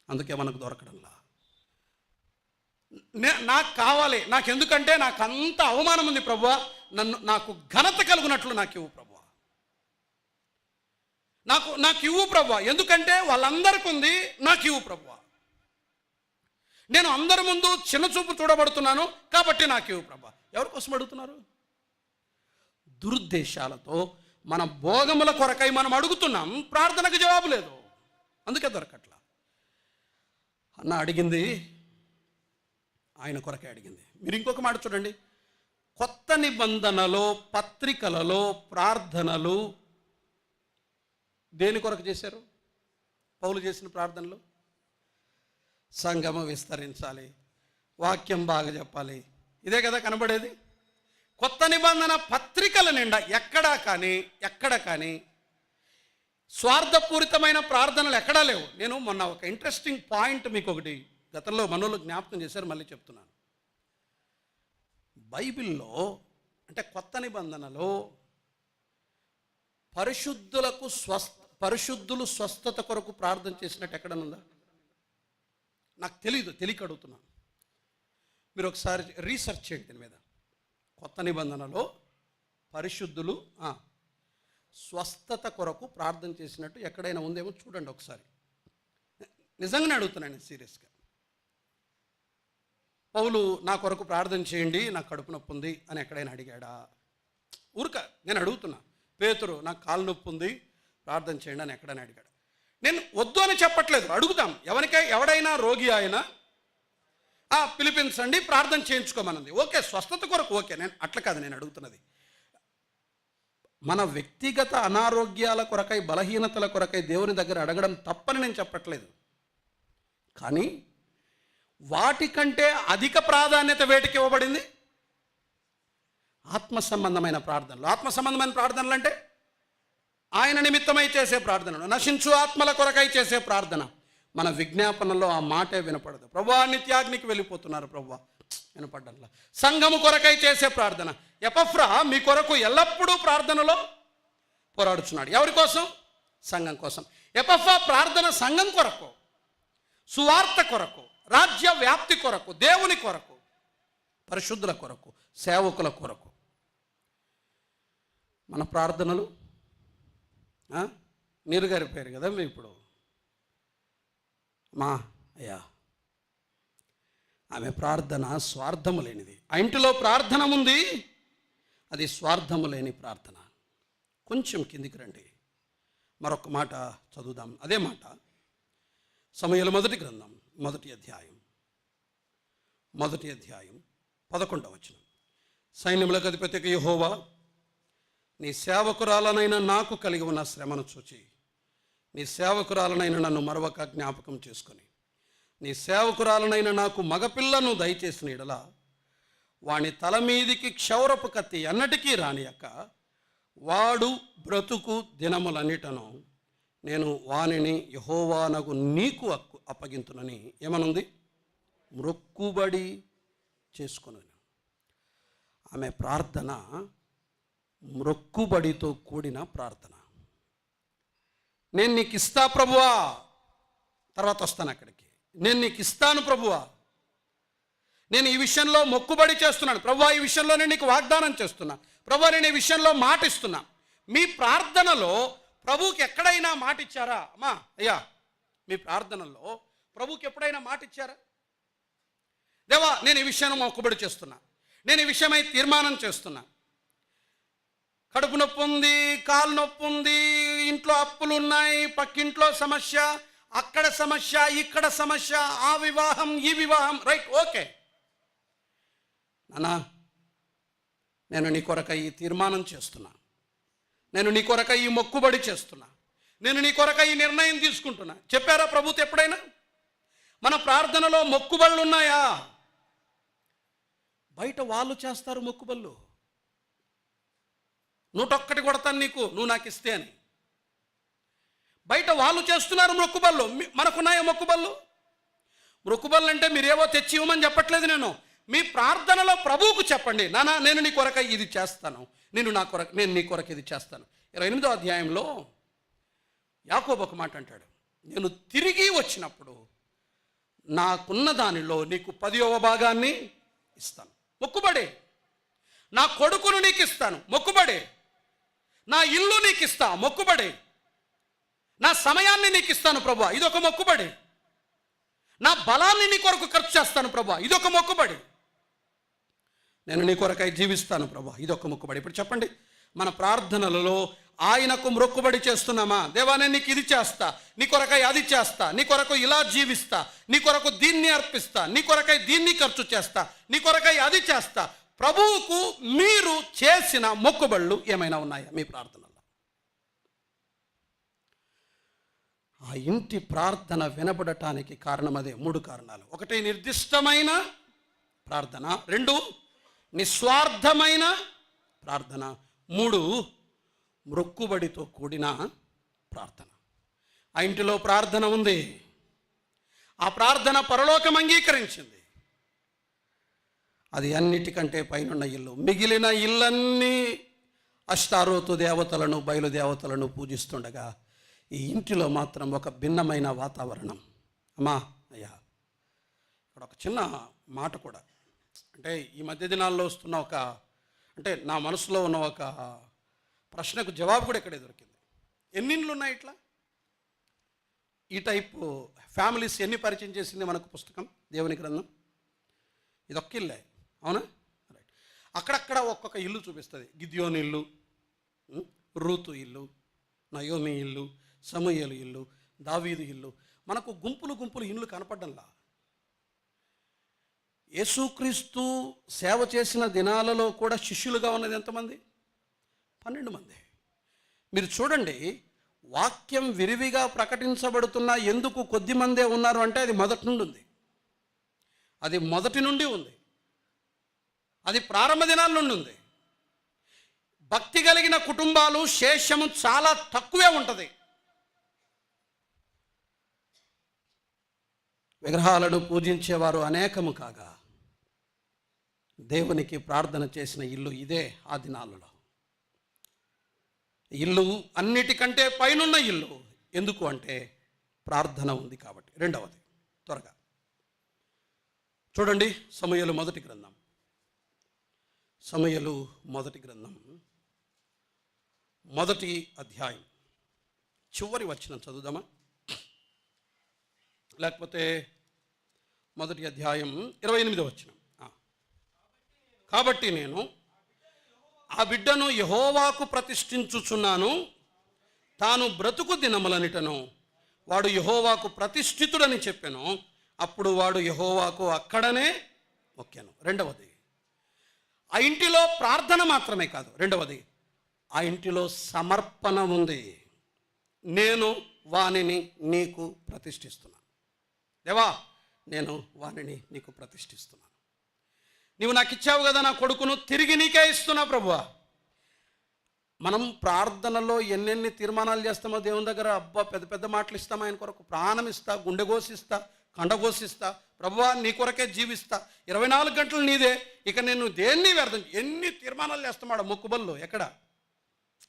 అందుకే మనకు దొరకడంలా. నాకు కావాలి, నాకు ఎందుకంటే నాకు అంత అవమానం ఉంది ప్రభువా, నాకు ఘనత కలుగునట్లు నాకు ఇవ్వు ప్రభువా, నాకు ఇవ్వు ప్రభువా, ఎందుకంటే వాళ్ళందరికీ ఉంది, నాకు ఇవ్వు ప్రభువా, నేను అందరి ముందు చిన్నచూపు చూడబడుతున్నాను కాబట్టి నాకు ఇవ్వు ప్రభువా. ఎవరి కోసం అడుగుతున్నారు? దురుద్దేశాలతో మన భోగముల కొరకై మనం అడుగుతున్నాం, ప్రార్థనకు జవాబు లేదు, అందుకే దొరకట్లా. అన్న అడిగింది ఆయన కొరకే అడిగింది. మీరు ఇంకొక మాట చూడండి, కొత్త నిబంధనలో పత్రికలలో ప్రార్థనలు దేని కొరకు చేశారు? పౌలు చేసిన ప్రార్థనలు సంఘము విస్తరించాలి, వాక్యం బాగా చెప్పాలి, ఇదే కదా కనబడేది. కొత్త నిబంధన పత్రికల నిండా ఎక్కడ కానీ స్వార్థపూరితమైన ప్రార్థనలు ఎక్కడా లేవు. నేను మొన్న ఒక ఇంట్రెస్టింగ్ పాయింట్ మీకు ఒకటి గతంలో మనోళ్ళు జ్ఞాపకం చేశారు, మళ్ళీ చెప్తున్నాను. బైబిల్లో అంటే కొత్త నిబంధనలో పరిశుద్ధులు స్వస్థత కొరకు ప్రార్థన చేసినట్టు ఎక్కడనుందా? నాకు తెలియక అడుగుతున్నాను. మీరు ఒకసారి రీసెర్చ్ చేయండి దీని మీద. కొత్త నిబంధనలో పరిశుద్ధులు స్వస్థత కొరకు ప్రార్థన చేసినట్టు ఎక్కడైనా ఉందేమో చూడండి ఒకసారి. నిజంగానే అడుగుతున్నాను నేను సీరియస్గా. పౌలు నా కొరకు ప్రార్థన చేయండి, నాకు కడుపు నొప్పి ఉంది అని ఎక్కడైనా అడిగాడా? ఊరిక నేను అడుగుతున్నా. పేతురు నాకు కాలు నొప్పి ఉంది ప్రార్థన చేయండి అని ఎక్కడైనా అడిగాడు? నేను వద్దు అని చెప్పట్లేదు, అడుగుతాం. ఎవడైనా రోగి అయినా పిలిపించండి, ప్రార్థన చేయించుకోమన్నది ఓకే, స్వస్థత కొరకు ఓకే. నేను అట్లా కాదు నేను అడుగుతున్నది. మన వ్యక్తిగత అనారోగ్యాల కొరకై, బలహీనతల కొరకై దేవుని దగ్గర అడగడం తప్పని నేను చెప్పట్లేదు. కానీ వాటికంటే అధిక ప్రాధాన్యత వేటికి ఇవ్వబడింది? ఆత్మ సంబంధమైన ప్రార్థనలు. ఆత్మ సంబంధమైన ప్రార్థనలు అంటే ఆయన నిమిత్తమై చేసే ప్రార్థనలు, నశించు ఆత్మల కొరకై చేసే ప్రార్థన. మన విజ్ఞాపనలో ఆ మాటే వినపడదు. ప్రభువా నిత్యాగ్నికి వెళ్ళిపోతున్నారు, ప్రభువా వినపడ్డంలా. సంఘము కొరకై చేసే ప్రార్థన. ఎపఫ్రా మీ కొరకు ఎల్లప్పుడూ ప్రార్థనలో పోరాడుచున్నాడు. ఎవరి కోసం? సంఘం కోసం. ఎపఫ్రా ప్రార్థన సంఘం కొరకు, సువార్త కొరకు, రాజ్య వ్యాప్తి కొరకు, దేవుని కొరకు, పరిశుద్ధుల కొరకు, సేవకుల కొరకు. మన ప్రార్థనలు నీరుగారిపోయారు కదా మీరు ఇప్పుడు. అయ్యా ఆమె ప్రార్థన స్వార్థము లేనిది. ఆ ఇంటిలో ప్రార్థన ఉంది, అది స్వార్థము లేని ప్రార్థన. కొంచెం కిందికి రండి, మరొక మాట చదువుదాం. అదే మాట సమూయేలు మొదటి గ్రంథం మొదటి అధ్యాయం 11వ వచనం. సైన్యములకు అధిపతికి యెహోవా, నీ సేవకురాలనైన నాకు కలిగి ఉన్న శ్రమను చూచి నీ సేవకురాలనైన నన్ను మరొక జ్ఞాపకం చేసుకొని నీ సేవకురాలనైన నాకు మగపిల్లను దయచేసిన ఎడల వాని తల మీదికి క్షౌరపు కత్తి ఎన్నటికీ రానియక వాడు బ్రతుకు దినములన్నిటను నేను వానిని యెహోవానగు నీకు అప్పగింతునని ఏమనుంది? మ్రొక్కుబడి చేసుకొనను. ఆమె ప్రార్థన మ్రొక్కుబడితో కూడిన ప్రార్థన. నేను నీకు ఇస్తా ప్రభువా, తర్వాత వస్తాను అక్కడికి. నేను నీకు ఇస్తాను ప్రభువా, నేను ఈ విషయంలో మొక్కుబడి చేస్తున్నాను ప్రభువా, ఈ విషయంలో నేను నీకు వాగ్దానం చేస్తున్నా ప్రభువా, నేను ఈ విషయంలో మాట ఇస్తున్నా. మీ ప్రార్థనలో ప్రభువుకి ఎక్కడైనా మాట ఇచ్చారా? అమ్మా అయ్యా, మీ ప్రార్థనలో ప్రభువుకి ఎప్పుడైనా మాట ఇచ్చారా? దేవా నేను ఈ విషయాన్ని మొక్కుబడి చేస్తున్నా, నేను ఈ విషయమై తీర్మానం చేస్తున్నా. కడుపు నొప్పి ఉంది, కాలు నొప్పి ఉంది, ఇంట్లో అప్పులు ఉన్నాయి, పక్కింట్లో సమస్య, అక్కడ సమస్య, ఇక్కడ సమస్య, ఆ వివాహం ఈ వివాహం, రైట్ ఓకే నానా, నేను నీ కొరకై ఈ తీర్మానం చేస్తున్నా, నేను నీ కొరకై ఈ మొక్కుబడి చేస్తున్నా, నేను నీ కొరకై ఈ నిర్ణయం తీసుకుంటున్నా. చెప్పారా ప్రభుతో ఎప్పుడైనా? మన ప్రార్థనలో మొక్కుబళ్ళు ఉన్నాయా? బయట వాళ్ళు చేస్తారు మొక్కుబళ్ళు. 101 కొడతాను నీకు, నువ్వు నాకు ఇస్తే అని. బయట వాళ్ళు చేస్తున్నారు మొక్కుబళ్ళు. మనకున్నాయా మొక్కుబళ్ళు? మొక్కుబళ్ళు అంటే మీరేవో తెచ్చి ఇవ్వమని చెప్పట్లేదు నేను. మీ ప్రార్థనలో ప్రభువుకు చెప్పండి, నానా నేను నీ కొరకై ఇది చేస్తాను, నేను నీ కొరకు ఇది చేస్తాను. 28వ అధ్యాయంలో యాకోబు ఒక మాట అంటాడు, నేను తిరిగి వచ్చినప్పుడు నాకున్న దానిలో నీకు 10వ భాగాన్ని ఇస్తాను. మొక్కుబడి. నా కొడుకును నీకు ఇస్తాను, మొక్కుబడి. నా ఇల్లు నీకు ఇస్తా, మొక్కుబడి. నా సమయాన్ని నీకు ఇస్తాను ప్రభువా, ఇదొక మొక్కుబడి. నా బలాన్ని నీ కొరకు ఖర్చు చేస్తాను ప్రభువా, ఇదొక మొక్కుబడి. నేను నీ కొరకై జీవిస్తాను ప్రభువా, ఇదొక మొక్కుబడి. ఇప్పుడు చెప్పండి, మన ప్రార్థనలలో ఆయనకు మొక్కుబడి చేస్తున్నామా? దేవా నేను నీకు ఇది చేస్తా, నీ కొరకై అది చేస్తా, నీ కొరకు ఇలా జీవిస్తా, నీ కొరకు దీన్ని అర్పిస్తా, నీ కొరకై దీన్ని ఖర్చు చేస్తా, నీ కొరకై అది చేస్తా. ప్రభువుకు మీరు చేసిన మొక్కుబళ్ళు ఏమైనా ఉన్నాయా మీ ప్రార్థనలో? ఆ ఇంటి ప్రార్థన వినబడటానికి కారణం అదే. 3 కారణాలు. 1 నిర్దిష్టమైన ప్రార్థన, 2 నిస్వార్థమైన ప్రార్థన, 3 మొక్కుబడితో కూడిన ప్రార్థన. ఆ ఇంటిలో ప్రార్థన ఉంది, ఆ ప్రార్థన పరలోకం అంగీకరించింది. అది అన్నిటికంటే పైనున్న ఇల్లు. మిగిలిన ఇల్లన్నీ అష్టారోతు దేవతలను, బయలుదేవతలను పూజిస్తుండగా ఈ ఇంటిలో మాత్రం ఒక భిన్నమైన వాతావరణం. అమ్మా అయ్యా, ఇక్కడ ఒక చిన్న మాట కూడా, అంటే ఈ మధ్య దినాల్లో వస్తున్న అంటే నా మనసులో ఉన్న ఒక ప్రశ్నకు జవాబు కూడా ఇక్కడే దొరికింది. ఎన్ని ఇండ్లు ఉన్నాయి ఇట్లా? ఈ టైపు ఫ్యామిలీస్ ఎన్ని పరిచయం చేసింది మనకు పుస్తకం, దేవుని గ్రంథం? ఇది ఒక్క ఇల్లే, అవునా? రైట్. అక్కడక్కడ ఒక్కొక్క ఇల్లు చూపిస్తుంది. గిద్యోని ఇల్లు, రూతు ఇల్లు, నయోమి ఇల్లు, సమూయేలు ఇల్లు, దావీదు ఇల్లు. మనకు గుంపులు గుంపులు ఇల్లు కనపడ్డంలా. యేసుక్రీస్తు సేవ చేసిన దినాలలో కూడా శిష్యులుగా ఉన్నది ఎంతమంది? 12 మంది. మీరు చూడండి, వాక్యం విరివిగా ప్రకటించబడుతున్నా ఎందుకు కొద్ది మందే ఉన్నారు అంటే అది మొదటి నుండి ఉంది. అది మొదటి నుండి ఉంది. అది ప్రారంభ దినాల నుండి ఉంది. భక్తి కలిగిన కుటుంబాలు శేషము చాలా తక్కువే ఉంటుంది. విగ్రహాలను పూజించేవారు అనేకము కాగా దేవునికి ప్రార్థన చేసిన ఇల్లు ఇదే. ఆ దినాలలో ఇల్లు అన్నిటికంటే పైనున్న ఇల్లు. ఎందుకు అంటే ప్రార్థన ఉంది కాబట్టి. రెండవది, త్వరగా చూడండి, సమూయేలు మొదటి గ్రంథం, సమూయేలు మొదటి గ్రంథం మొదటి అధ్యాయం చివరి వచనం చదువుదామా? లేకపోతే మొదటి అధ్యాయం 28వ వచనం. కాబట్టి నేను ఆ బిడ్డను యెహోవాకు ప్రతిష్ఠించుచున్నాను, తాను బ్రతుకు దినములనిటను వాడు యెహోవాకు ప్రతిష్ఠితుడని చెప్పాను. అప్పుడు వాడు యెహోవాకు అక్కడనే మొక్కాను. రెండవది, ఆ ఇంటిలో ప్రార్థన మాత్రమే కాదు, రెండవది ఆ ఇంటిలో సమర్పణ ఉంది. నేను వానిని నీకు ప్రతిష్ఠిస్తున్నాను. దేవా, నేను వానిని నీకు ప్రతిష్ఠిస్తున్నాను. నీవు నాకు ఇచ్చావు కదా నా కొడుకును, తిరిగి నీకే ఇస్తున్నా ప్రభువా. మనం ప్రార్థనలో ఎన్నెన్ని తీర్మానాలు చేస్తామో దేవుని దగ్గర. అబ్బా, పెద్ద పెద్ద మాటలు ఇస్తాం ఆయన కొరకు. ప్రాణం ఇస్తా, గుండె కోసిస్తా, కండ కోసిస్తా, ప్రభువా నీ కొరకే జీవిస్తా, 24 గంటలు నీదే, ఇక నేను దేన్ని వ్యర్థం. ఎన్ని తీర్మానాలు చేస్తామాడు మొక్కుబల్లో. ఎక్కడ?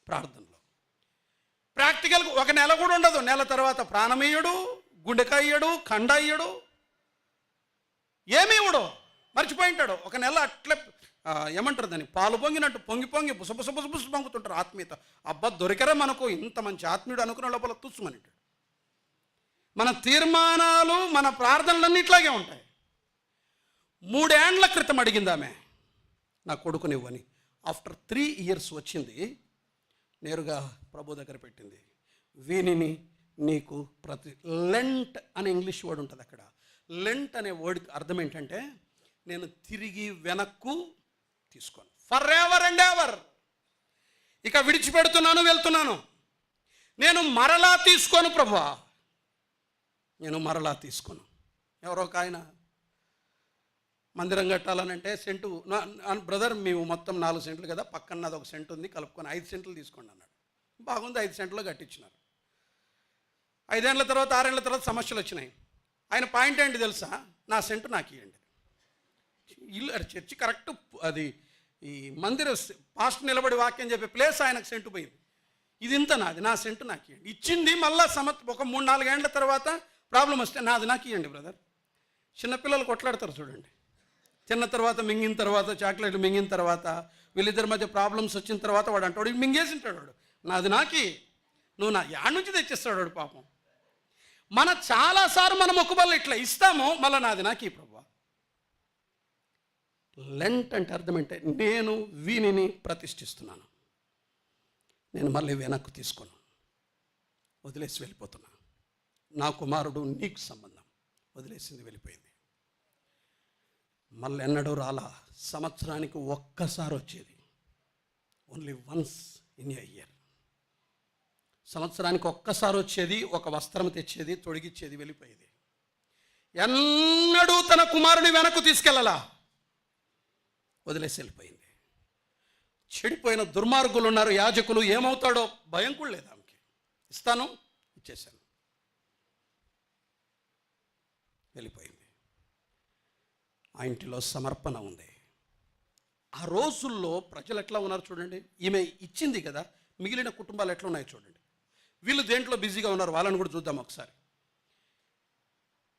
ప్రార్థనలో. ప్రాక్టికల్గా ఒక నెల కూడా ఉండదు. నెల తర్వాత ప్రాణమయ్యడు, గుండెకాయ్యడు, కండ అయ్యడు, ఏమీ ఇవ్వడు, మర్చిపోయింటాడు. ఒక నెల అట్లే ఏమంటారు దాన్ని, పాలు పొంగినట్టు పొంగి పొంగి బుసబుస పొంగుతుంటారు ఆత్మీయత. అబ్బా, దొరికరా మనకు ఇంత మంచి ఆత్మీయుడు అనుకున్న లోపల తుస్సుమనిటాడు. మన తీర్మానాలు, మన ప్రార్థనలన్నీ ఇట్లాగే ఉంటాయి. 3 ఏండ్ల క్రితం అడిగింది ఆమె నా కొడుకునివ్వని. ఆఫ్టర్ 3 ఇయర్స్ వచ్చింది, నేరుగా ప్రభు దగ్గర పెట్టింది. వీనిని నీకు లెంట్ అనే ఇంగ్లీష్ వర్డ్ ఉంటుంది అక్కడ. లెంట్ అనే వర్డ్కి అర్థం ఏంటంటే నేను తిరిగి వెనక్కు తీసుకోను. For ever and ever. ఇక విడిచిపెడుతున్నాను, వెళ్తున్నాను. నేను మరలా తీసుకోను ప్రభువా, నేను మరలా తీసుకోను. ఎవరో ఒక ఆయన మందిరం కట్టాలనంటే సెంటు, బ్రదర్ మేము మొత్తం 4 సెంట్లు కదా, పక్కన నాది 1 సెంటు ఉంది, కలుపుకొని 5 సెంట్లు తీసుకోండి అన్నాడు. బాగుంది, 5 సెంట్లో కట్టించినారు. 5 ఏళ్ళ తర్వాత 6 ఏళ్ళ తర్వాత సమస్యలు వచ్చినాయి. ఆయన పాయింట్ ఏంటి తెలుసా? నా సెంటు నాకు ఇవ్వండి. ఇల్లు చర్చి కరెక్ట్, అది ఈ మందిర పాస్ట్ నిలబడి వాక్యం చెప్పే ప్లేస్ ఆయనకు సెంటు పోయింది. ఇది ఇంత నాది, నా సెంటు నాకు ఇవ్వండి. ఇచ్చింది మళ్ళీ ఒక 3-4 ఏళ్ళ తర్వాత ప్రాబ్లం వస్తే నాది నాకు ఇవ్వండి బ్రదర్. చిన్నపిల్లలు కొట్లాడతారు చూడండి. తిన్న తర్వాత, మింగిన తర్వాత, చాక్లెట్లు మింగిన తర్వాత, వీళ్ళిద్దరి మధ్య ప్రాబ్లమ్స్ వచ్చిన తర్వాత వాడు అంటాడు, మింగేసి ఉంటాడు వాడు, నాది నాకి, నువ్వు నా యాడ్ నుంచి తెచ్చిస్తాడు వాడు పాపం. మన చాలాసార్లు మన మొక్కుబళ్ళు ఇట్లా ఇస్తాము, మళ్ళీ నాది నాకి ప్రభువా. లెంట్ అంటే అర్థం అంటే నేను వీనిని ప్రతిష్ఠిస్తున్నాను, నేను మళ్ళీ వెనక్కు తీసుకోను, వదిలేసి వెళ్ళిపోతున్నా. నా కుమారుడు నీకు సంబంధం, వదిలేసింది వెళ్ళిపోయింది. మళ్ళీ ఎన్నడూ రాలా. సంవత్సరానికి ఒక్కసారి వచ్చేది, only once in a year. సంవత్సరానికి ఒక్కసారి వచ్చేది, ఒక వస్త్రం తెచ్చేది, తొడిగిచ్చేది, వెళ్ళిపోయేది. ఎన్నడూ తన కుమారుని వెనక్కు తీసుకెళ్ళలా, వదిలేసి వెళ్ళిపోయింది. చెడిపోయిన దుర్మార్గులు ఉన్నారు, యాజకులు, ఏమవుతాడో భయం కూడా లేదు ఆమెకి. ఇస్తాను, ఇచ్చేసాను, వెళ్ళిపోయింది. ఆ ఇంటిలో సమర్పణ ఉంది. ఆ రోజుల్లో ప్రజలు ఎట్లా ఉన్నారు చూడండి. ఈమె ఇచ్చింది కదా, మిగిలిన కుటుంబాలు ఎట్లా ఉన్నాయి చూడండి. వీళ్ళు దేంట్లో బిజీగా ఉన్నారు వాళ్ళని కూడా చూద్దాం ఒకసారి.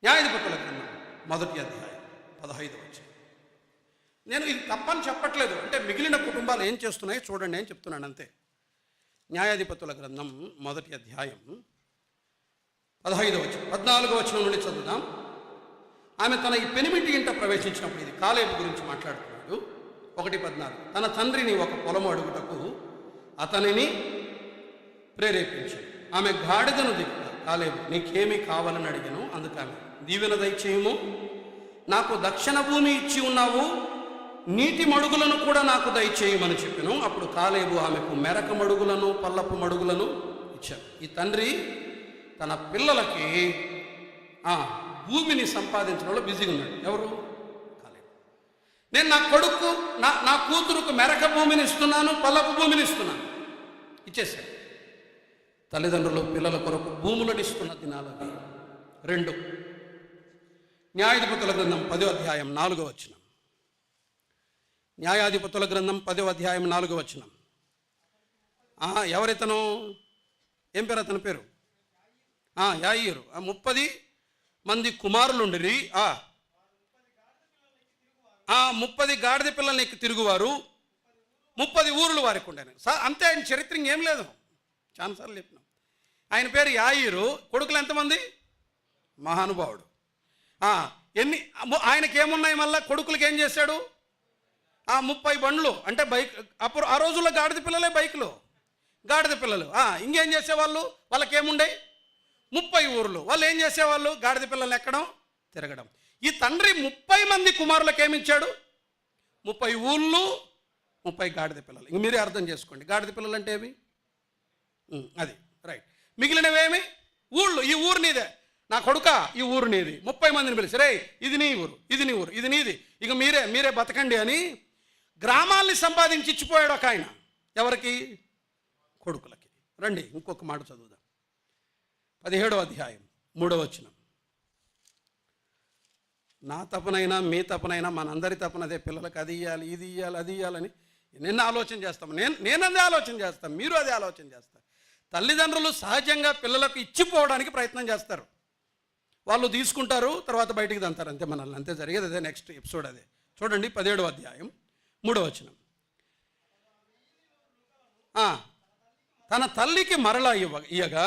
న్యాయాధిపతుల గ్రంథం 1వ అధ్యాయం 15వ వచనం. నేను ఇది తప్పని చెప్పట్లేదు, అంటే మిగిలిన కుటుంబాలు ఏం చేస్తున్నాయో చూడండి అని చెప్తున్నాను అంతే. న్యాయాధిపతుల గ్రంథం 1వ అధ్యాయం 15వ వచనం 14వ వచనం నుండి చదువుదాం. ఆమె తన ఈ పెనిమిటి ఇంట ప్రవేశించినప్పుడు, ఇది కాలేబు గురించి మాట్లాడుతున్నాడు. 1:14, తన తండ్రిని ఒక పొలము అడుగుటకు అతనిని ప్రేరేపించాడు. ఆమె గాడిదను దిగుతా, కాలేబు నీకేమీ కావాలని అడిగాను. అందుకు ఆమె, దీవెన దయచేయము, నాకు దక్షిణ భూమి ఇచ్చి ఉన్నావు, నీటి మడుగులను కూడా నాకు దయచేయమని చెప్పాను. అప్పుడు కాలేబు ఆమెకు మెరక మడుగులను పల్లపు మడుగులను ఇచ్చాడు. ఈ తండ్రి తన పిల్లలకి భూమిని సంపాదించడంలో బిజీగా ఉన్నాడు. ఎవరు? కాలేబు. నేను నా కొడుకు నా కూతురుకు మెరక భూమిని ఇస్తున్నాను, పల్లపు భూమిని ఇస్తున్నాను, ఇచ్చేసాడు. తల్లిదండ్రులు పిల్లల కొరకు భూములను ఇస్తున్న దినాలవి. 2 న్యాయాధిపతుల గ్రంథం 10వ అధ్యాయం 4వ వచనం. న్యాయాధిపతుల గ్రంథం 10వ అధ్యాయం 4వ వచనం. ఎవరితను? ఏం పేరు అతని పేరు? యాయీరు. 30 మంది కుమారులుండిరి. 30 గాడిద పిల్లల్ని ఎక్కి తిరుగువారు, 30 ఊరులు వారికి ఉండేను. అంతే, ఆయన చరిత్ర ఏం లేదు, చాలాసార్లు చెప్పినాం. ఆయన పేరు యాయీరు. కొడుకులు ఎంతమంది? మహానుభావుడు. ఆయనకి ఏమున్నాయి మళ్ళీ? కొడుకులకి ఏం చేశాడు? 30 బండ్లు, అంటే బైక్. అప్పుడు ఆ రోజుల్లో గాడిద పిల్లలే బైకులు, గాడిద పిల్లలు. ఇంకేం చేసేవాళ్ళు? వాళ్ళకి ఏముండే? 30 ఊర్లు. వాళ్ళు ఏం చేసేవాళ్ళు? గాడిద పిల్లలు ఎక్కడం, తిరగడం. ఈ తండ్రి 30 మంది కుమారులకు ఏమిచ్చాడు? 30 ఊళ్ళు, 30 గాడిద పిల్లలు. ఇంక మీరే అర్థం చేసుకోండి, గాడిద పిల్లలు అంటే ఏవి? అది రైట్. మిగిలినవేమి? ఊళ్ళు. ఈ ఊరు నీదే, నా కొడుక ఈ ఊరు నీది. 30 మందిని పిలిచి, రే ఇది నీ ఊరు, ఇది నీ ఊరు, ఇది నీది, ఇక మీరే బతకండి అని గ్రామాల్ని సంపాదించి ఇచ్చిపోయాడు ఒక ఆయన. ఎవరికి? కొడుకులకి. రండి ఇంకొక మాట చదువుదాం. 17వ అధ్యాయం 3వ వచనం. నా తపనైనా మీ తపనైనా మనందరి తపనదే, పిల్లలకు అది ఇవ్వాలి, ఇది ఇవ్వాలి, అది ఇవ్వాలని నిన్న ఆలోచన చేస్తాము. నేను అదే ఆలోచన చేస్తాను, మీరు అదే ఆలోచన చేస్తారు. తల్లిదండ్రులు సహజంగా పిల్లలకు ఇచ్చిపోవడానికి ప్రయత్నం చేస్తారు. వాళ్ళు తీసుకుంటారు, తర్వాత బయటికి దంతారు, అంతే మనల్ని. అంతే జరిగేది అదే. నెక్స్ట్ ఎపిసోడ్ అదే. చూడండి 17వ అధ్యాయం 3వ వచనం. తన తల్లికి మరలా ఇయ్యగా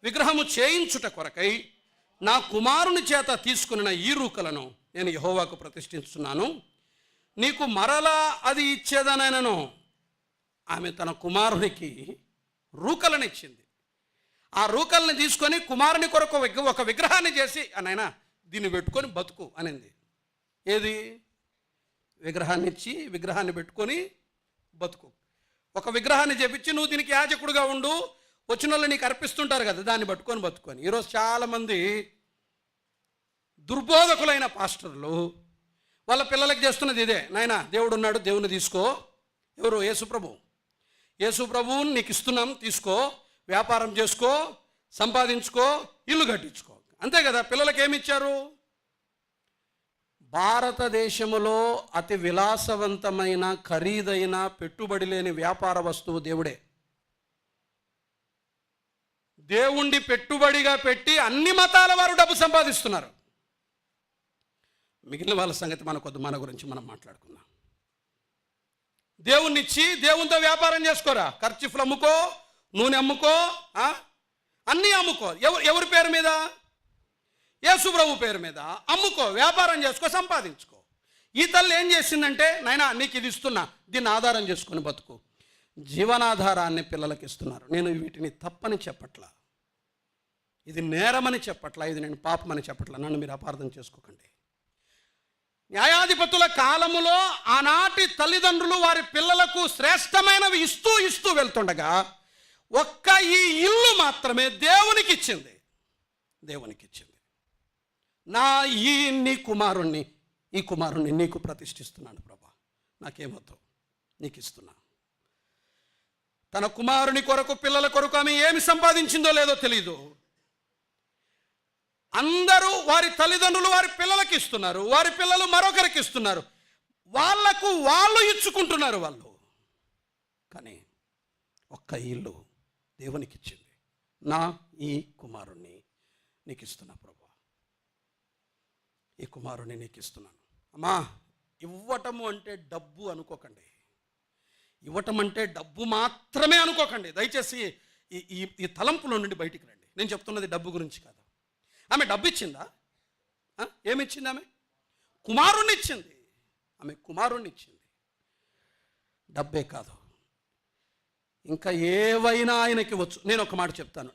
విగ్రహము చేయించుట కొరకై నా కుమారుని చేత తీసుకున్న ఈ రూకలను నేను యెహోవాకు ప్రతిష్ఠించున్నాను, నీకు మరలా అది ఇచ్చేదనను. ఆమె తన కుమారునికి రూకలను ఇచ్చింది. ఆ రూకల్ని తీసుకొని కుమారుని కొరకు ఒక విగ్రహాన్ని చేసి, నాయనా దీన్ని పెట్టుకొని బతుకు అనింది. ఏది? విగ్రహాన్ని ఇచ్చి, విగ్రహాన్ని పెట్టుకొని బతుకు. ఒక విగ్రహాన్ని చేపించి, నువ్వు దీనికి యాజకుడుగా ఉండు, వచ్చిన వాళ్ళు నీకు అర్పిస్తుంటారు కదా, దాన్ని పట్టుకొని బతుకొని. ఈరోజు చాలామంది దుర్బోధకులైన పాస్టర్లు వాళ్ళ పిల్లలకు చేస్తున్నది ఇదే. నాయనా దేవుడు ఉన్నాడు, దేవుని తీసుకో. ఎవరు? యేసుప్రభువుని నీకు ఇస్తున్నాం, తీసుకో, వ్యాపారం చేసుకో, సంపాదించుకో, ఇల్లు కట్టించుకో. అంతే కదా. పిల్లలకి ఏమి ఇచ్చారు? భారతదేశంలో అతి విలాసవంతమైన, ఖరీదైన, పెట్టుబడి లేని వ్యాపార వస్తువు దేవుడే. దేవుణ్ణి పెట్టుబడిగా పెట్టి అన్ని మతాల వారు డబ్బు సంపాదిస్తున్నారు. మిగిలిన వాళ్ళ సంగతి మన గురించి మనం మాట్లాడుకుందాం. దేవుణ్ణి ఇచ్చి దేవునితో వ్యాపారం చేసుకోరా. ఖర్చులు అమ్ముకో, నూనె అమ్ముకో, అన్నీ అమ్ముకో. ఎవరి పేరు మీద? యేసుప్రభు పేరు మీద అమ్ముకో, వ్యాపారం చేసుకో, సంపాదించుకో. ఈ తల్లి ఏం చేసిందంటే, నాయనా నీకు ఇది ఇస్తున్నా, దీన్ని ఆధారం చేసుకొని బతుకు. జీవనాధారాన్ని పిల్లలకి ఇస్తున్నారు. నేను వీటిని తప్పని చెప్పట్లా, ఇది నేరమని చెప్పట్లా, ఇది నేను పాపమని చెప్పట్లా, నన్ను మీరు అపార్థం చేసుకోకండి. న్యాయాధిపతుల కాలములో ఆనాటి తల్లిదండ్రులు వారి పిల్లలకు శ్రేష్టమైనవి ఇస్తూ వెళ్తుండగా ఒక్క ఈ ఇల్లు మాత్రమే దేవునికి ఇచ్చింది. ఈ కుమారుణ్ణి నీకు ప్రతిష్ఠిస్తున్నాను ప్రభా, నాకేమవుతావు, నీకు ఇస్తున్నా. తన కుమారుని కొరకు, పిల్లల కొరకు ఆమె ఏమి సంపాదించిందో లేదో తెలీదు. అందరూ వారి తల్లిదండ్రులు వారి పిల్లలకి ఇస్తున్నారు, వారి పిల్లలు మరొకరికి ఇస్తున్నారు, వాళ్ళు ఇచ్చుకుంటున్నారు వాళ్ళు. కానీ ఒక్క ఇల్లు దేవునికి ఇచ్చింది. నా ఈ కుమారుణ్ణి నీకు ఇస్తున్నా ప్రభువా, ఈ కుమారుణ్ణి నీకు ఇస్తున్నాను. అమ్మా, ఇవ్వటము అంటే డబ్బు అనుకోకండి. ఇవ్వటం అంటే డబ్బు మాత్రమే అనుకోకండి. దయచేసి ఈ తలంపులో నుండి బయటికి రండి. నేను చెప్తున్నది డబ్బు గురించి కాదు. ఆమె డబ్బు ఇచ్చిందా? ఏమిచ్చింది? ఆమె కుమారుణ్ణి ఇచ్చింది. ఆమె కుమారుణ్ణి ఇచ్చింది, డబ్బే కాదు, ఇంకా ఏవైనా ఆయనకి ఇవ్వచ్చు. నేను ఒక మాట చెప్తాను.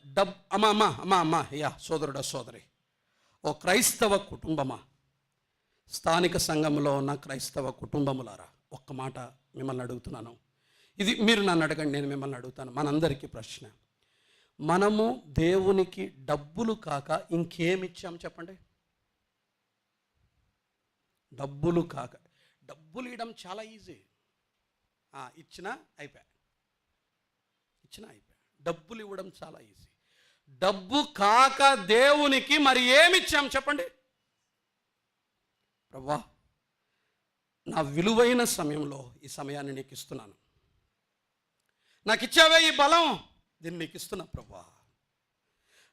అమ్మా సోదరుడా, సోదరి, ఓ క్రైస్తవ కుటుంబమా, స్థానిక సంఘంలో ఉన్న క్రైస్తవ కుటుంబములారా, ఒక్క మాట మిమ్మల్ని అడుగుతున్నాను. ఇది మీరు నన్ను అడగండి, నేను మిమ్మల్ని అడుగుతాను. మనందరికీ ప్రశ్న. మనము దేవునికి డబ్బులు కాక ఇంకేమిచ్చాం చెప్పండి? డబ్బులు కాక. డబ్బులు ఇవ్వడం చాలా ఈజీ. ఇచ్చినా అయిపోయా. డబ్బులు ఇవ్వడం చాలా ఈజీ. డబ్బు కాక దేవునికి మరి ఏమిచ్చాం చెప్పండి? ప్రభువా, నా విలువైన సమయంలో ఈ సమయాన్ని నీకు ఇస్తున్నాను. నాకు ఇచ్చావే ఈ బలం, దీన్ని నీకు ఇస్తున్నా ప్రభువా.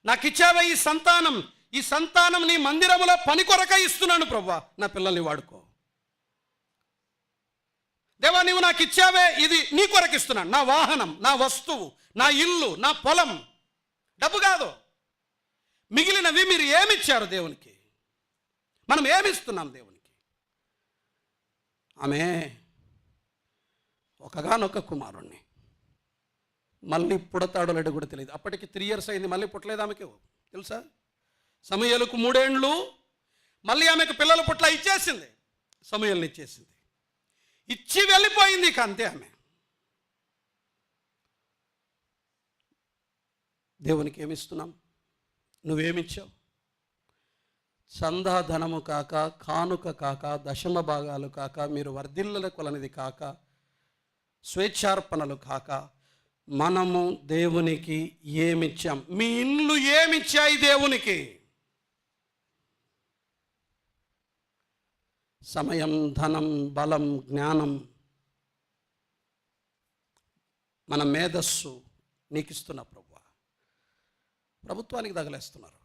నాకు ఇచ్చావే ఈ సంతానం నీ మందిరములో పని కొరకై ఇస్తున్నాను ప్రభువా. నా పిల్లల్ని వాడుకో దేవా. నీవు నాకు ఇచ్చావే, ఇది నీ కొరకు ఇస్తున్నాను. నా వాహనం, నా వస్తువు, నా ఇల్లు, నా పొలం, డబ్బు కాదు. మిగిలినవి మీరు ఏమిచ్చారు దేవునికి? మనం ఏమిస్తున్నాం దేవునికి? ఆమె ఒకగానొక కుమారుణ్ణి, మళ్ళీ పుడతాడో లేడో కూడా తెలియదు. అప్పటికి 3 years అయింది, మళ్ళీ పుట్టలేదు ఆమెకు, తెలుసా? సమూయేలుకు 3 ఏండ్లు, మళ్ళీ ఆమెకు పిల్లల పుట్ల ఇచ్చేసింది. సమూయేలుని ఇచ్చేసింది, ఇచ్చి వెళ్ళిపోయింది. ఇక అంతే. ఆమె దేవునికి ఏమిస్తున్నాం? నువ్వేమిచ్చావు? చందాధనము కాక, కానుక కాక, దశమ భాగాలు కాక, మీరు వర్ధిల్లల కొలనిది కాక, స్వేచ్ఛార్పణలు కాక, మనము దేవునికి ఏమిచ్చాం? మీ ఇండ్లు ఏమిచ్చాయి దేవునికి? సమయం, ధనం, బలం, జ్ఞానం, మన మేధస్సు నీకు ఇస్తున్నా ప్రభువా. ప్రభుత్వానికి తగలేస్తున్నారు,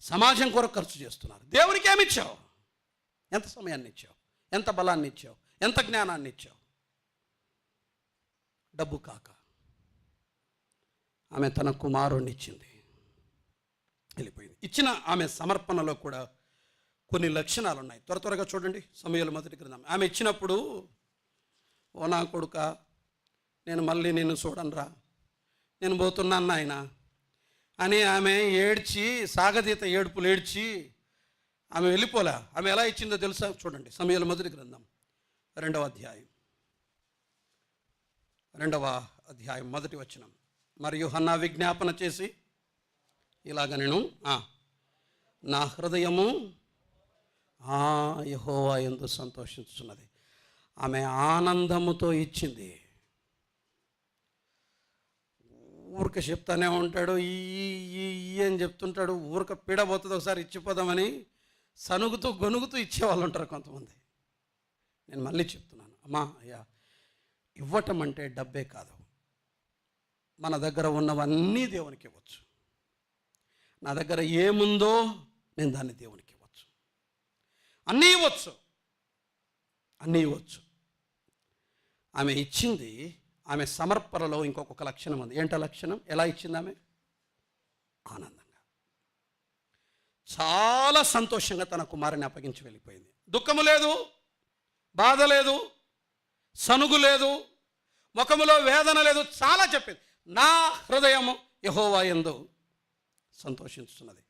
సమాజం కొరకు ఖర్చు చేస్తున్నారు. దేవునికి ఏమిచ్చావు? ఎంత సమయాన్ని ఇచ్చావు? ఎంత బలాన్ని ఇచ్చావు? ఎంత జ్ఞానాన్ని ఇచ్చావు? డబ్బు కాక ఆమె తన కుమారుణ్ణి ఇచ్చింది, వెళ్ళిపోయింది. ఇచ్చిన ఆమె సమర్పణలో కూడా కొన్ని లక్షణాలు ఉన్నాయి. త్వరగా చూడండి సమూయేలు మొదటి గ్రంథం. ఆమె ఇచ్చినప్పుడు, ఓ నా కొడుక, నేను మళ్ళీ నిన్ను చూడనురా, నేను పోతున్నాను నాయన అని ఆమె ఏడ్చి, సాగతీత ఏడుపులు ఏడ్చి ఆమె వెళ్ళిపోలే. ఆమె ఎలా ఇచ్చిందో తెలుసా? చూడండి సమూయేలు మొదటి గ్రంథం 2వ అధ్యాయం 1వ వచనం. మరియు హన్నా విజ్ఞాపన చేసి ఇలాగ, నేను నా హృదయము యెహోవా యందు సంతోషించుచున్నది. ఆమె ఆనందముతో ఇచ్చింది. ఊరిక చెప్తానే ఉంటాడు, ఈ అని చెప్తుంటాడు, ఊరిక పీడబోతుంది, ఒకసారి ఇచ్చిపోదామని సనుగుతూ గొనుగుతూ ఇచ్చేవాళ్ళు ఉంటారు కొంతమంది. నేను మళ్ళీ చెప్తున్నాను, అమ్మా అయ్యా, ఇవ్వటం అంటే డబ్బే కాదు. మన దగ్గర ఉన్నవన్నీ దేవునికి ఇవ్వచ్చు. నా దగ్గర ఏముందో నేను దాన్ని దేవునికి ఇవ్వచ్చు. అన్నీ ఇవ్వచ్చు. ఆమె ఇచ్చింది. ఆమె సమర్పణలో ఇంకొక లక్షణం ఉంది. ఏంటో లక్షణం? ఎలా ఇచ్చింది ఆమె? ఆనందంగా, చాలా సంతోషంగా తన కుమారుని అప్పగించి వెళ్ళిపోయింది. దుఃఖము లేదు, బాధ లేదు, సనుగు లేదు, ముఖములో వేదన లేదు. చాలా చెప్పింది, నా హృదయము యెహోవా యందు సంతోషించుతున్నది.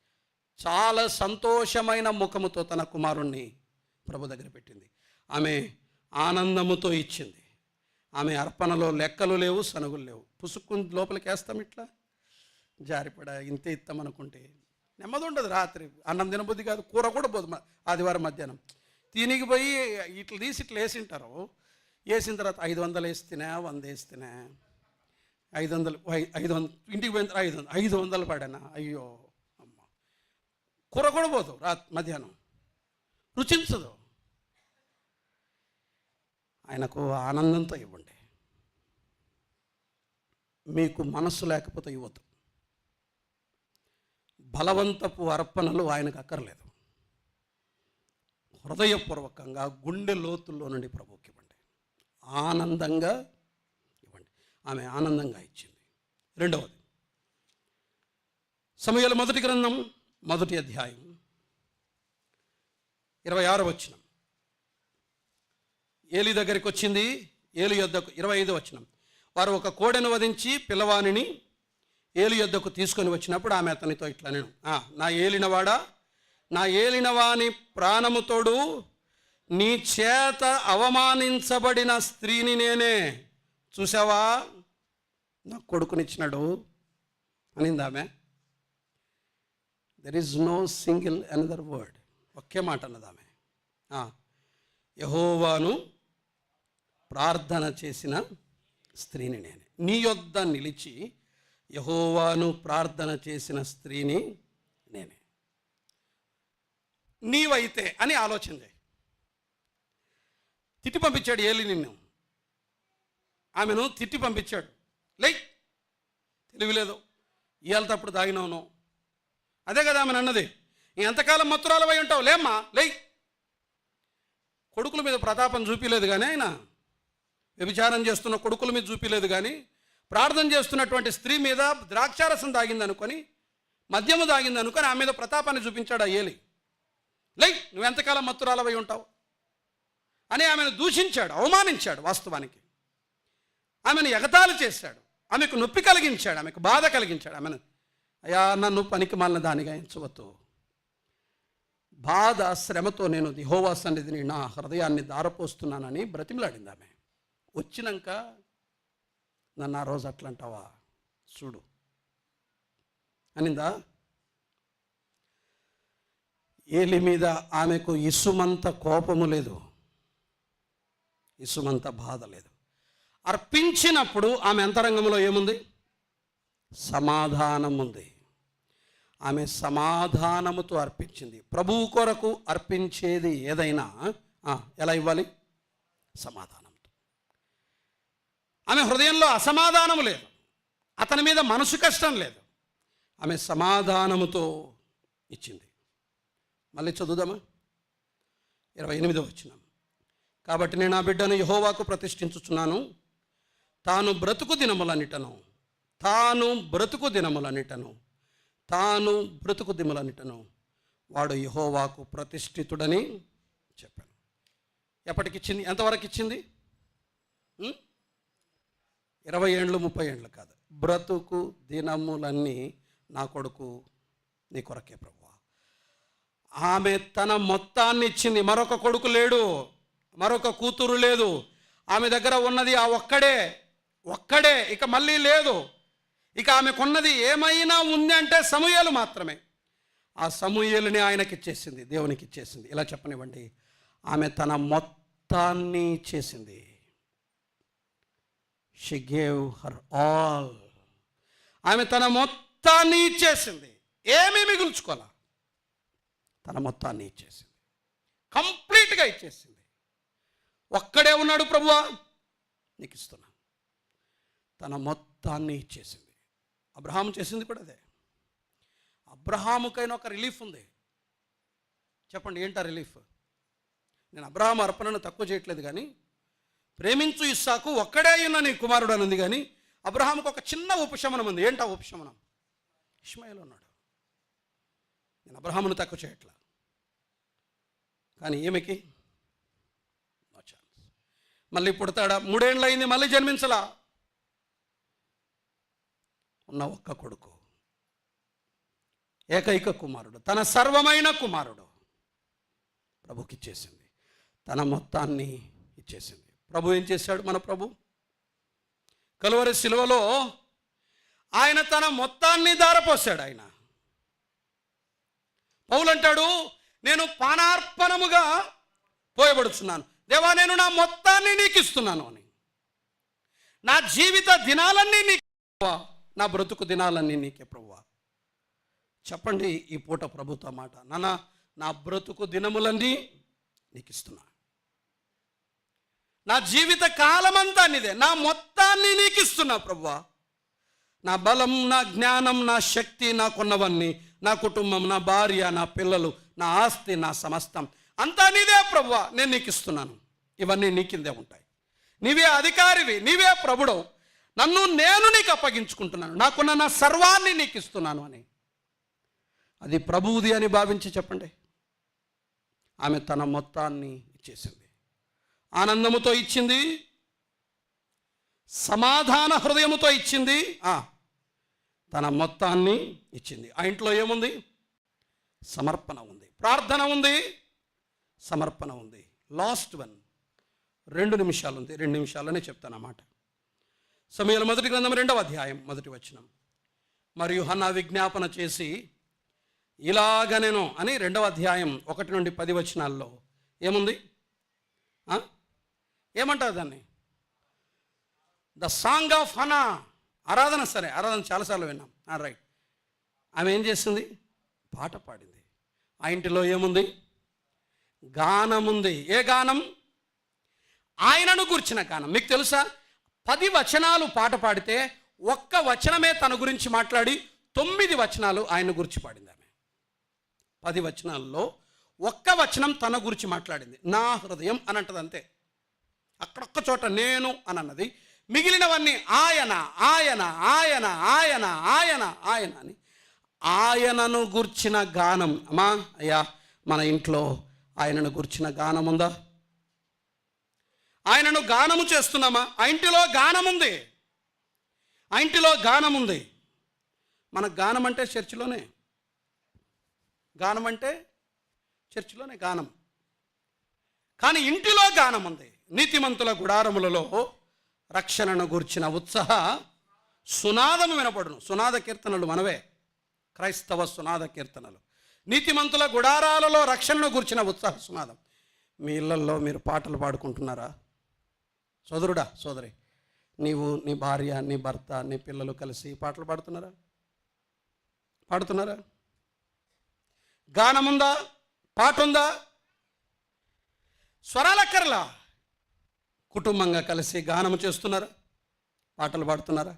చాలా సంతోషమైన ముఖముతో తన కుమారుణ్ణి ప్రభు దగ్గర పెట్టింది. ఆమె ఆనందముతో ఇచ్చింది. ఆమె అర్పణలో లెక్కలు లేవు, సనుగులు లేవు. పుసుక్కుని లోపలికి వేస్తాం, ఇట్లా జారిపడ ఇంతే ఇస్తామనుకుంటే నెమ్మది ఉండదు. రాత్రి అన్నం తినబుద్ధి కాదు, కూర కూడా పోదు. ఆదివారం మధ్యాహ్నం తినికి పోయి ఇట్లా తీసి ఇట్లా వేసింటారు. వేసిన తర్వాత 500 వేస్తేనే, 100 వేస్తేనే, 500 ఇంటికి పోయిన 500 పడానా, అయ్యో అమ్మ, కూర కూడా పోదు. మధ్యాహ్నం రుచించదు. ఆయనకు ఆనందంతో ఇవ్వండి. మీకు మనస్సు లేకపోతే ఇవ్వద్దు. బలవంతపు అర్పణలు ఆయనకు అక్కర్లేదు. హృదయపూర్వకంగా గుండె లోతుల్లో నుండి ప్రభువుకి ఇవ్వండి, ఆనందంగా ఇవ్వండి. ఆమె ఆనందంగా ఇచ్చింది. రెండవది, సమూయేలు మొదటి గ్రంథం 1వ అధ్యాయం 26వ వచనం. ఏలి దగ్గరికి వచ్చింది, ఏలి యొద్దకు 25వ వచనం. వారు ఒక కోడెను వధించి పిల్లవానిని ఏలి యొద్దకు తీసుకొని వచ్చినప్పుడు ఆమె అతనితో ఇట్లా, నేను నా ఏలినవాడా, నా ఏలినవాని ప్రాణముతోడు నీ చేత అవమానించబడిన స్త్రీని నేనే, చూసావా నా కొడుకునిచ్చినాడు అనింది ఆమె. There is no single another word, ఒకే మాట అన్నది ఆమె. యెహోవాను ప్రార్థన చేసిన స్త్రీని నేనే, నీ యొద్ద నిలిచి యెహోవాను ప్రార్థన చేసిన స్త్రీని నేనే. నీవైతే అని ఆలోచన చేయి. తిట్టి పంపించాడు ఏలి నిన్ను, ఆమెను తిట్టి పంపించాడు. లై, తెలివిలేదు, ఇవాళ తప్పుడు తాగినావును, అదే కదా ఆమెను అన్నది. ఎంతకాలం మత్తురాలవై ఉంటావు, లేమ్మా లై. కొడుకుల మీద ప్రతాపం చూపిలేదు కానీ, ఆయన వ్యభిచారం చేస్తున్న కొడుకుల మీద చూపిలేదు కానీ, ప్రార్థన చేస్తున్నటువంటి స్త్రీ మీద ద్రాక్షారసం తాగిందనుకొని, మద్యము తాగిందనుకొని ఆమె మీద ప్రతాపాన్ని చూపించాడు ఆ ఏలి. లై, నువ్వెంతకాలం మత్తురాలవై ఉంటావు అని ఆమెను దూషించాడు, అవమానించాడు. వాస్తవానికి ఆమెను ఎగతాళి చేశాడు, ఆమెకు నొప్పి కలిగించాడు, ఆమెకు బాధ కలిగించాడు. ఆమెను, అయ్యా నన్ను పనికి మాలిన దానిగా ఎంచవద్దు, బాధ శ్రమతో నేను యెహోవా సన్నిధిని నా హృదయాన్ని దారపోస్తున్నానని బ్రతిమలాడింది ఆమె. వచ్చినాక నన్ను ఆ రోజు అట్లా అంటావా చూడు అనిందా. ఏలి మీద ఆమెకు ఇసుమంత కోపము లేదు, ఇసుమంత బాధ లేదు. అర్పించినప్పుడు ఆమె అంతరంగంలో ఏముంది? సమాధానం ఉంది. ఆమె సమాధానముతో అర్పించింది. ప్రభువు కొరకు అర్పించేది ఏదైనా ఎలా ఇవ్వాలి? సమాధానంతో. ఆమె హృదయంలో అసమాధానము లేదు, అతని మీద మనసు కష్టం లేదు, ఆమె సమాధానముతో ఇచ్చింది. మళ్ళీ చదువుదామా, 28వ వచనం. కాబట్టి నేను ఆ బిడ్డను యెహోవాకు ప్రతిష్ఠించుచున్నాను, తాను బ్రతుకు దినములన్నిటను వాడు యెహోవాకు ప్రతిష్ఠితుడని చెప్పాను. ఎప్పటికిచ్చింది? ఎంతవరకు ఇచ్చింది? 20 ఏండ్లు 30 ఏండ్లు కాదు, బ్రతుకు దినములన్నీ నా కొడుకు నీ కొరకే ప్రభువా. ఆమె తన మొత్తాన్ని ఇచ్చింది. మరొక కొడుకు లేడు, మరొక కూతురు లేదు, ఆమె దగ్గర ఉన్నది ఆ ఒక్కడే, ఇక మళ్ళీ లేదు. ఇక ఆమెకున్నది ఏమైనా ఉంది అంటే సమూయేలు మాత్రమే. ఆ సమూయేలుని ఆయనకి ఇచ్చేసింది, దేవునికి ఇచ్చేసింది. ఇలా చెప్పనివ్వండి, ఆమె తన మొత్తాన్ని ఇచ్చేసింది. She gave her all. ఆమె తన మొత్తాన్ని ఇచ్చేసింది, ఏమీ మిగుల్చుకోవాలా, తన మొత్తాన్ని ఇచ్చేసింది, కంప్లీట్గా ఇచ్చేసింది. ఒక్కడే ఉన్నాడు ప్రభువా నీకు ఇస్తున్నా, తన మొత్తాన్ని ఇచ్చేసింది. అబ్రహాము చేసింది కూడా అదే. అబ్రహాముకైనా ఒక రిలీఫ్ ఉంది. చెప్పండి ఏంటా రిలీఫ్? నేను అబ్రహాము అర్పణను తక్కువ చేయట్లేదు కానీ, ప్రేమించు ఇస్సాకు ఒక్కడే ఉన్న నీ కుమారుడు అని ఉంది కానీ, అబ్రహాముకు ఒక చిన్న ఉపశమనం ఉంది. ఏంటా ఉపశమనం? ఇష్మాయేలు ఉన్నాడు. నేను అబ్రహామును తక్కువ చేయట్లా, కానీ ఈమెకి నో ఛాన్స్. మళ్ళీ పుడతాడా? 3 ఏళ్ళు అయింది, మళ్ళీ జన్మించలా. ఉన్న ఒక్క కొడుకు, ఏకైక కుమారుడు, తన సర్వమైన కుమారుడు ప్రభుకి ఇచ్చేసింది, తన మొత్తాన్ని ఇచ్చేసింది. ప్రభు ఏం చేశాడు? మన ప్రభు కలువరి శిలువలో ఆయన తన మొత్తాన్ని ధారపోసాడు. ఆయన పౌలు అంటాడు, నేను పానార్పణముగా పోయబడుతున్నాను దేవా, నేను నా మొత్తాన్ని నీకు ఇస్తున్నాను అని. నా జీవిత దినాలన్నీ నీకు, నా బ్రతుకు దినాలన్నీ నీకే ప్రభువా. చెప్పండి ఈ పూట ప్రభుతో మాట, నాన్న నా బ్రతుకు దినములన్నీ నీకు ఇస్తున్నా, నా జీవిత కాలమంతా నీదే, నా మొత్తాన్ని నీకు ఇస్తున్నా ప్రభువా. నా బలం, నా జ్ఞానం, నా శక్తి, నాకున్నవన్నీ, నా కుటుంబం, నా భార్య, నా పిల్లలు, నా ఆస్తి, నా సమస్తం అంతా నీదే ప్రభువా, నేను నీకు ఇస్తున్నాను. ఇవన్నీ నీ కిందే ఉంటాయి. నీవే అధికారివి, నీవే ప్రభుడవు. నేను నీకు అప్పగించుకుంటున్నాను. నాకున్న నా సర్వాన్ని నీకు ఇస్తున్నాను అని. అది ప్రభువుది అని భావించి చెప్పండి. ఆమె తన మొత్తాన్ని ఇచ్చేసింది. ఆనందముతో ఇచ్చింది, సమాధాన హృదయముతో ఇచ్చింది, తన మొత్తాన్ని ఇచ్చింది. ఆ ఇంట్లో ఏముంది? సమర్పణ ఉంది, ప్రార్థన ఉంది, సమర్పణ ఉంది. లాస్ట్ వన్ 2 నిమిషాలు ఉంది. 2 నిమిషాలనే చెప్తాను అన్నమాట. సమూయేలు మొదటి గ్రంథం 2వ అధ్యాయం 1వ వచనం. మరియు హన్నా విజ్ఞాపన చేసి ఇలాగనెను అని 2వ అధ్యాయం 1 నుండి 10 వచనాల్లో ఏముంది? ఏమంటారు దాన్ని? The song of Hannah. ఆరాధన. సరే, ఆరాధన చాలాసార్లు విన్నాం. రైట్. ఆమె ఏం చేసింది? పాట పాడింది. ఆ ఇంటిలో ఏముంది? గానముంది. ఏ గానం? ఆయనను గురించిన గానం. మీకు తెలుసా, 10 వచనాలు పాట పాడితే 1 వచనమే తన గురించి మాట్లాడి 9 వచనాలు ఆయన గురించి పాడింది. ఆమె 10 వచనాల్లో 1 వచనం తన గురించి మాట్లాడింది. నా హృదయం అని అంటది అంతే. అక్కడొక్క చోట నేను అని అన్నది. మిగిలినవన్నీ ఆయన ఆయన ఆయన ఆయన ఆయన ఆయన అని ఆయనను గుర్చిన గానం. అమ్మా, అయ్యా, మన ఇంట్లో ఆయనను గుర్చిన గానం ఉందా? ఆయనను గానము చేస్తున్నామా? ఆ ఇంటిలో గానం ఉంది. ఆ ఇంటిలో గానం ఉంది. మన గానం అంటే చర్చిలోనే. గానం అంటే చర్చిలోనే గానం. కానీ ఇంటిలో గానం ఉంది. నీతిమంతుల గుడారములలో రక్షణను గూర్చిన ఉత్సాహ సునాదము వినపడును. సునాద కీర్తనలు మనవే, క్రైస్తవ సునాద కీర్తనలు. నీతిమంతుల గుడారాలలో రక్షణను గూర్చిన ఉత్సాహ సునాదం. మీ ఇళ్లల్లో మీరు పాటలు పాడుకుంటున్నారా? సోదరుడా, సోదరి, నీవు, నీ భార్య, నీ భర్త, నీ పిల్లలు కలిసి పాటలు పాడుతున్నారా? పాడుతున్నారా? గానముందా? పాట ఉందా? స్వరాలక్కర్లా. కుటుంబంగా కలిసి గానము చేస్తున్నారా? పాటలు పాడుతున్నారా?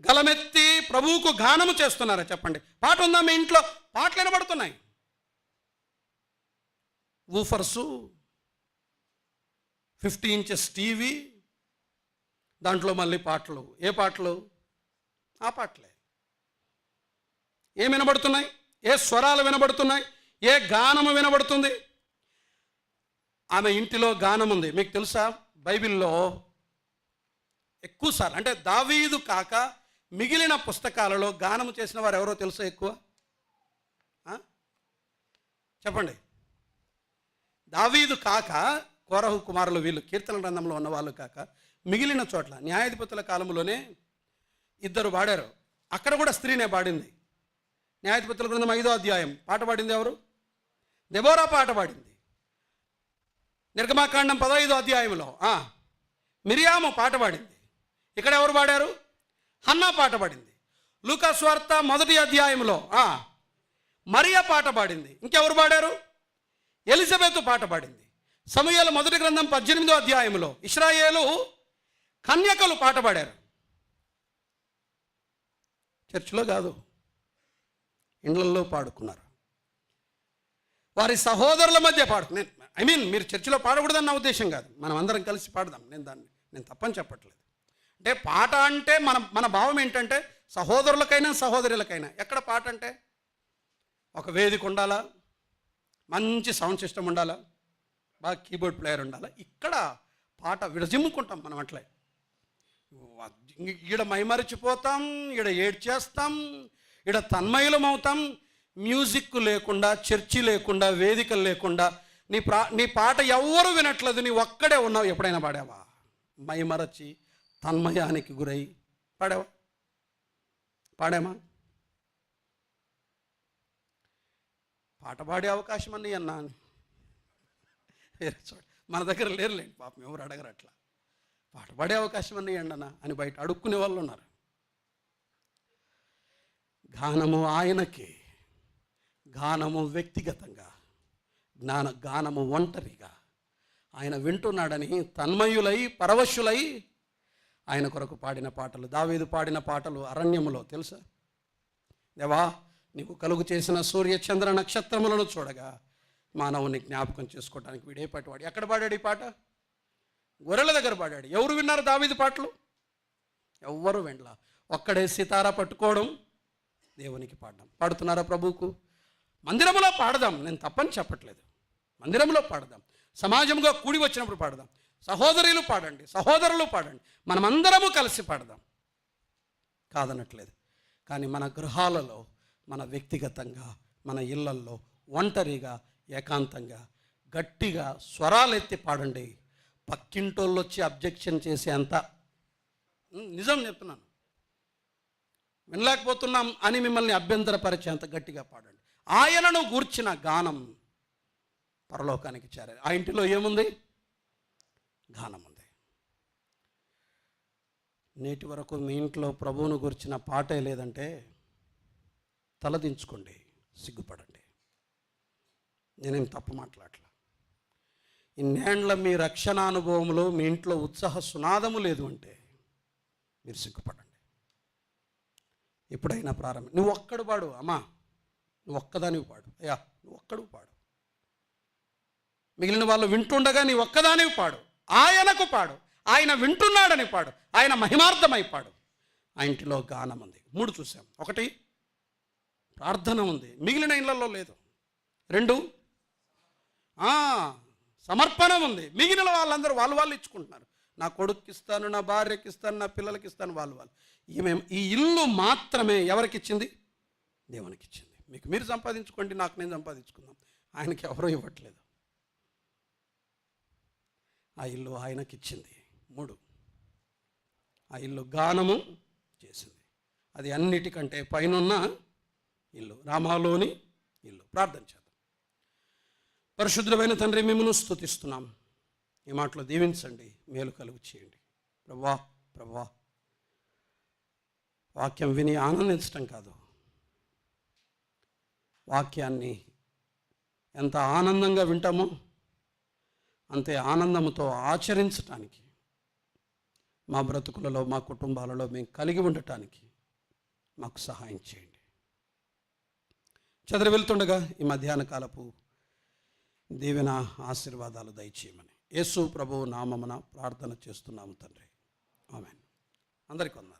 గలమెత్తి ప్రభువుకు గానము చేస్తున్నారా? చెప్పండి. పాట ఉందా మీ ఇంట్లో? పాటలు వినబడుతున్నాయి. ఊఫర్సు, 50 ఇంచెస్ టీవీ, దాంట్లో మళ్ళీ పాటలు. ఏ పాటలు? ఆ పాటలే. ఏం వినబడుతున్నాయి? ఏ స్వరాలు వినబడుతున్నాయి? ఏ గానము వినబడుతుంది? ఆమె ఇంటిలో గానం ఉంది. మీకు తెలుసా, బైబిల్లో ఎక్కువసార్లు, అంటే దావీదు కాక మిగిలిన పుస్తకాలలో గానము చేసిన వారు ఎవరో తెలుసా? ఎక్కువ చెప్పండి. దావీదు కాక, కోరహు కుమారులు, వీళ్ళు కీర్తన గ్రంథంలో ఉన్న వాళ్ళు కాక మిగిలిన చోట్ల న్యాయాధిపతుల కాలంలోనే 2 పాడారు. అక్కడ కూడా స్త్రీనే పాడింది. న్యాయాధిపతుల గ్రంథం 5వ అధ్యాయం పాట పాడింది ఎవరు? దెబోరా పాట పాడింది. నిర్గమాకాండం 15వ అధ్యాయంలో మిరియాము పాట పాడింది. ఇక్కడ ఎవరు పాడారు? హన్నా పాట పాడింది. లూకా సువార్త 1వ అధ్యాయంలో మరియా పాట పాడింది. ఇంకెవరు పాడారు? ఎలిజబెత్ పాట పాడింది. సమూయేలు మొదటి గ్రంథం 18వ అధ్యాయంలో ఇశ్రాయేలు కన్యకలు పాట పాడారు. చర్చిలో కాదు, ఇండ్లల్లో పాడుకున్నారు. వారి సహోదరుల మధ్య పాడుకున్నారు. మీరు చర్చిలో పాడకూడదని నా ఉద్దేశం కాదు. మనం అందరం కలిసి పాడదాం. నేను తప్పని చెప్పట్లేదు. అంటే పాట అంటే మన భావం ఏంటంటే సహోదరులకైనా సహోదరులకైనా. ఎక్కడ పాట అంటే ఒక వేదిక ఉండాలా, మంచి సౌండ్ సిస్టమ్ ఉండాలా, బాగా కీబోర్డ్ ప్లేయర్ ఉండాలా. ఇక్కడ పాట విడజిమ్ముకుంటాం మనం. అట్లే ఈడ మైమరిచిపోతాం, ఈడ ఏడ్చేస్తాం, ఈడ తన్మయులం అవుతాం. మ్యూజిక్ లేకుండా, చర్చి లేకుండా, వేదికలు లేకుండా నీ పాట ఎవ్వరూ వినట్లేదు, నీ ఒక్కడే ఉన్నావు. ఎప్పుడైనా పాడావా? మైమరచి తన్మయానికి గురై పాడామా? పాట పాడే అవకాశం అన్నీ అన్నా మన దగ్గర లేరులేండి, పాపం ఎవరు అడగరు. అట్లా పాట పాడే అవకాశం అన్నీ అన్నా అని బయట అడుక్కునే వాళ్ళు ఉన్నారు. గానము ఆయనకి, గానము వ్యక్తిగతంగా, గానము ఒంటరిగా ఆయన వింటున్నాడని తన్మయులై పరవశులై ఆయన కొరకు పాడిన పాటలు, దావీదు పాడిన పాటలు అరణ్యములో తెలుసా? దేవా, నీకు కలుగు చేసిన సూర్య చంద్ర నక్షత్రములను చూడగా మానవుని జ్ఞాపకం చేసుకోవడానికి వీడే పాటవాడు. ఎక్కడ పాడాడు ఈ పాట? గొర్రెల దగ్గర పాడాడు. ఎవరు విన్నారు దావీదు పాటలు? ఎవ్వరు వినలా. ఒక్కడే సితారా పట్టుకోవడం, దేవునికి పాడడం. పాడుతున్నారా ప్రభువుకు? మందిరంలో పాడదాం, నేను తప్పని చెప్పట్లేదు. మందిరంలో పాడదాం, సమాజంగా కూడి వచ్చినప్పుడు పాడదాం, సహోదరులు పాడండి, సహోదరులు పాడండి, మనమందరము కలిసి పాడదాం, కాదనట్లేదు. కానీ మన గృహాలలో, మన వ్యక్తిగతంగా, మన ఇళ్లల్లో ఒంటరిగా, ఏకాంతంగా గట్టిగా స్వరాలెత్తి పాడండి. పక్కింటోళ్ళు వచ్చి అబ్జెక్షన్ చేసే అంత, నిజం చెప్తున్నాను, వినలేకపోతున్నాం అని మిమ్మల్ని అభ్యంతరపరిచే అంత గట్టిగా పాడండి. ఆయనను గూర్చిన గానం పరలోకానికి చేరారు. ఆ ఇంటిలో ఏముంది? గానం ఉంది. నేటి వరకు మీ ఇంట్లో ప్రభువును గురించిన పాటే లేదంటే తలదించుకోండి, సిగ్గుపడండి. నేనేం తప్పు మాట్లాడలే. ఇన్నేండ్ల మీ రక్షణ అనుభవంలో మీ ఇంట్లో ఉత్సాహ సునాదము లేదు అంటే మీరు సిగ్గుపడండి. ఎప్పుడైనా ప్రారంభం, నువ్వు ఒక్కడు పాడు అమ్మా, నువ్వు ఒక్కదానివి పాడు, అయ్యా నువ్వు ఒక్కడు పాడు, మిగిలిన వాళ్ళు వింటుండగా నీ ఒక్కదానివి పాడు, ఆయనకు పాడు, ఆయన వింటున్నాడని పాడు, ఆయన మహిమార్థమై పాడు. ఆ ఇంటిలో గానం ఉంది. 3 చూసాం. 1 ప్రార్థన ఉంది, మిగిలిన ఇళ్లలో లేదు. 2 సమర్పణ ఉంది, మిగిలిన వాళ్ళందరూ వాళ్ళు ఇచ్చుకుంటున్నారు. నా కొడుక్కి ఇస్తాను, నా భార్యకి ఇస్తాను, నా పిల్లలకి ఇస్తాను, వాళ్ళు. ఈ ఇల్లు మాత్రమే ఎవరికి ఇచ్చింది? దేవునికి ఇచ్చింది. మీకు మీరు సంపాదించుకోండి, నాకు నేను సంపాదించుకుందాం, ఆయనకి ఎవరూ ఇవ్వట్లేదు. ఆ ఇల్లు ఆయనకి ఇచ్చింది. 3 ఆ ఇల్లు గానము చేసింది. అది అన్నిటికంటే పైనున్న ఇల్లు, రామాలోని ఇల్లు. ప్రార్థన చేద్దాం. పరిశుద్ధమైన తండ్రి, మిమ్మల్ని స్తుతిస్తున్నాం. ఈ మాటలో దీవించండి, మేలు కలుగు చేయండి. ప్రభువా, వాక్యం విని ఆనందించటం కాదు, వాక్యాన్ని ఎంత ఆనందంగా వింటామో అంతే ఆనందంతో ఆచరించటానికి, మా బ్రతుకులలో, మా కుటుంబాలలో మేము కలిగి ఉండటానికి మాకు సహాయం చేయండి. చదివి వెళ్తుండగా ఈ మధ్యాహ్న కాలపు దీవెన ఆశీర్వాదాలు దయచేయమని యేసు ప్రభువు నామమున ప్రార్థన చేస్తున్నాము తండ్రి. ఆమేన్. అందరికీ వందనాలు.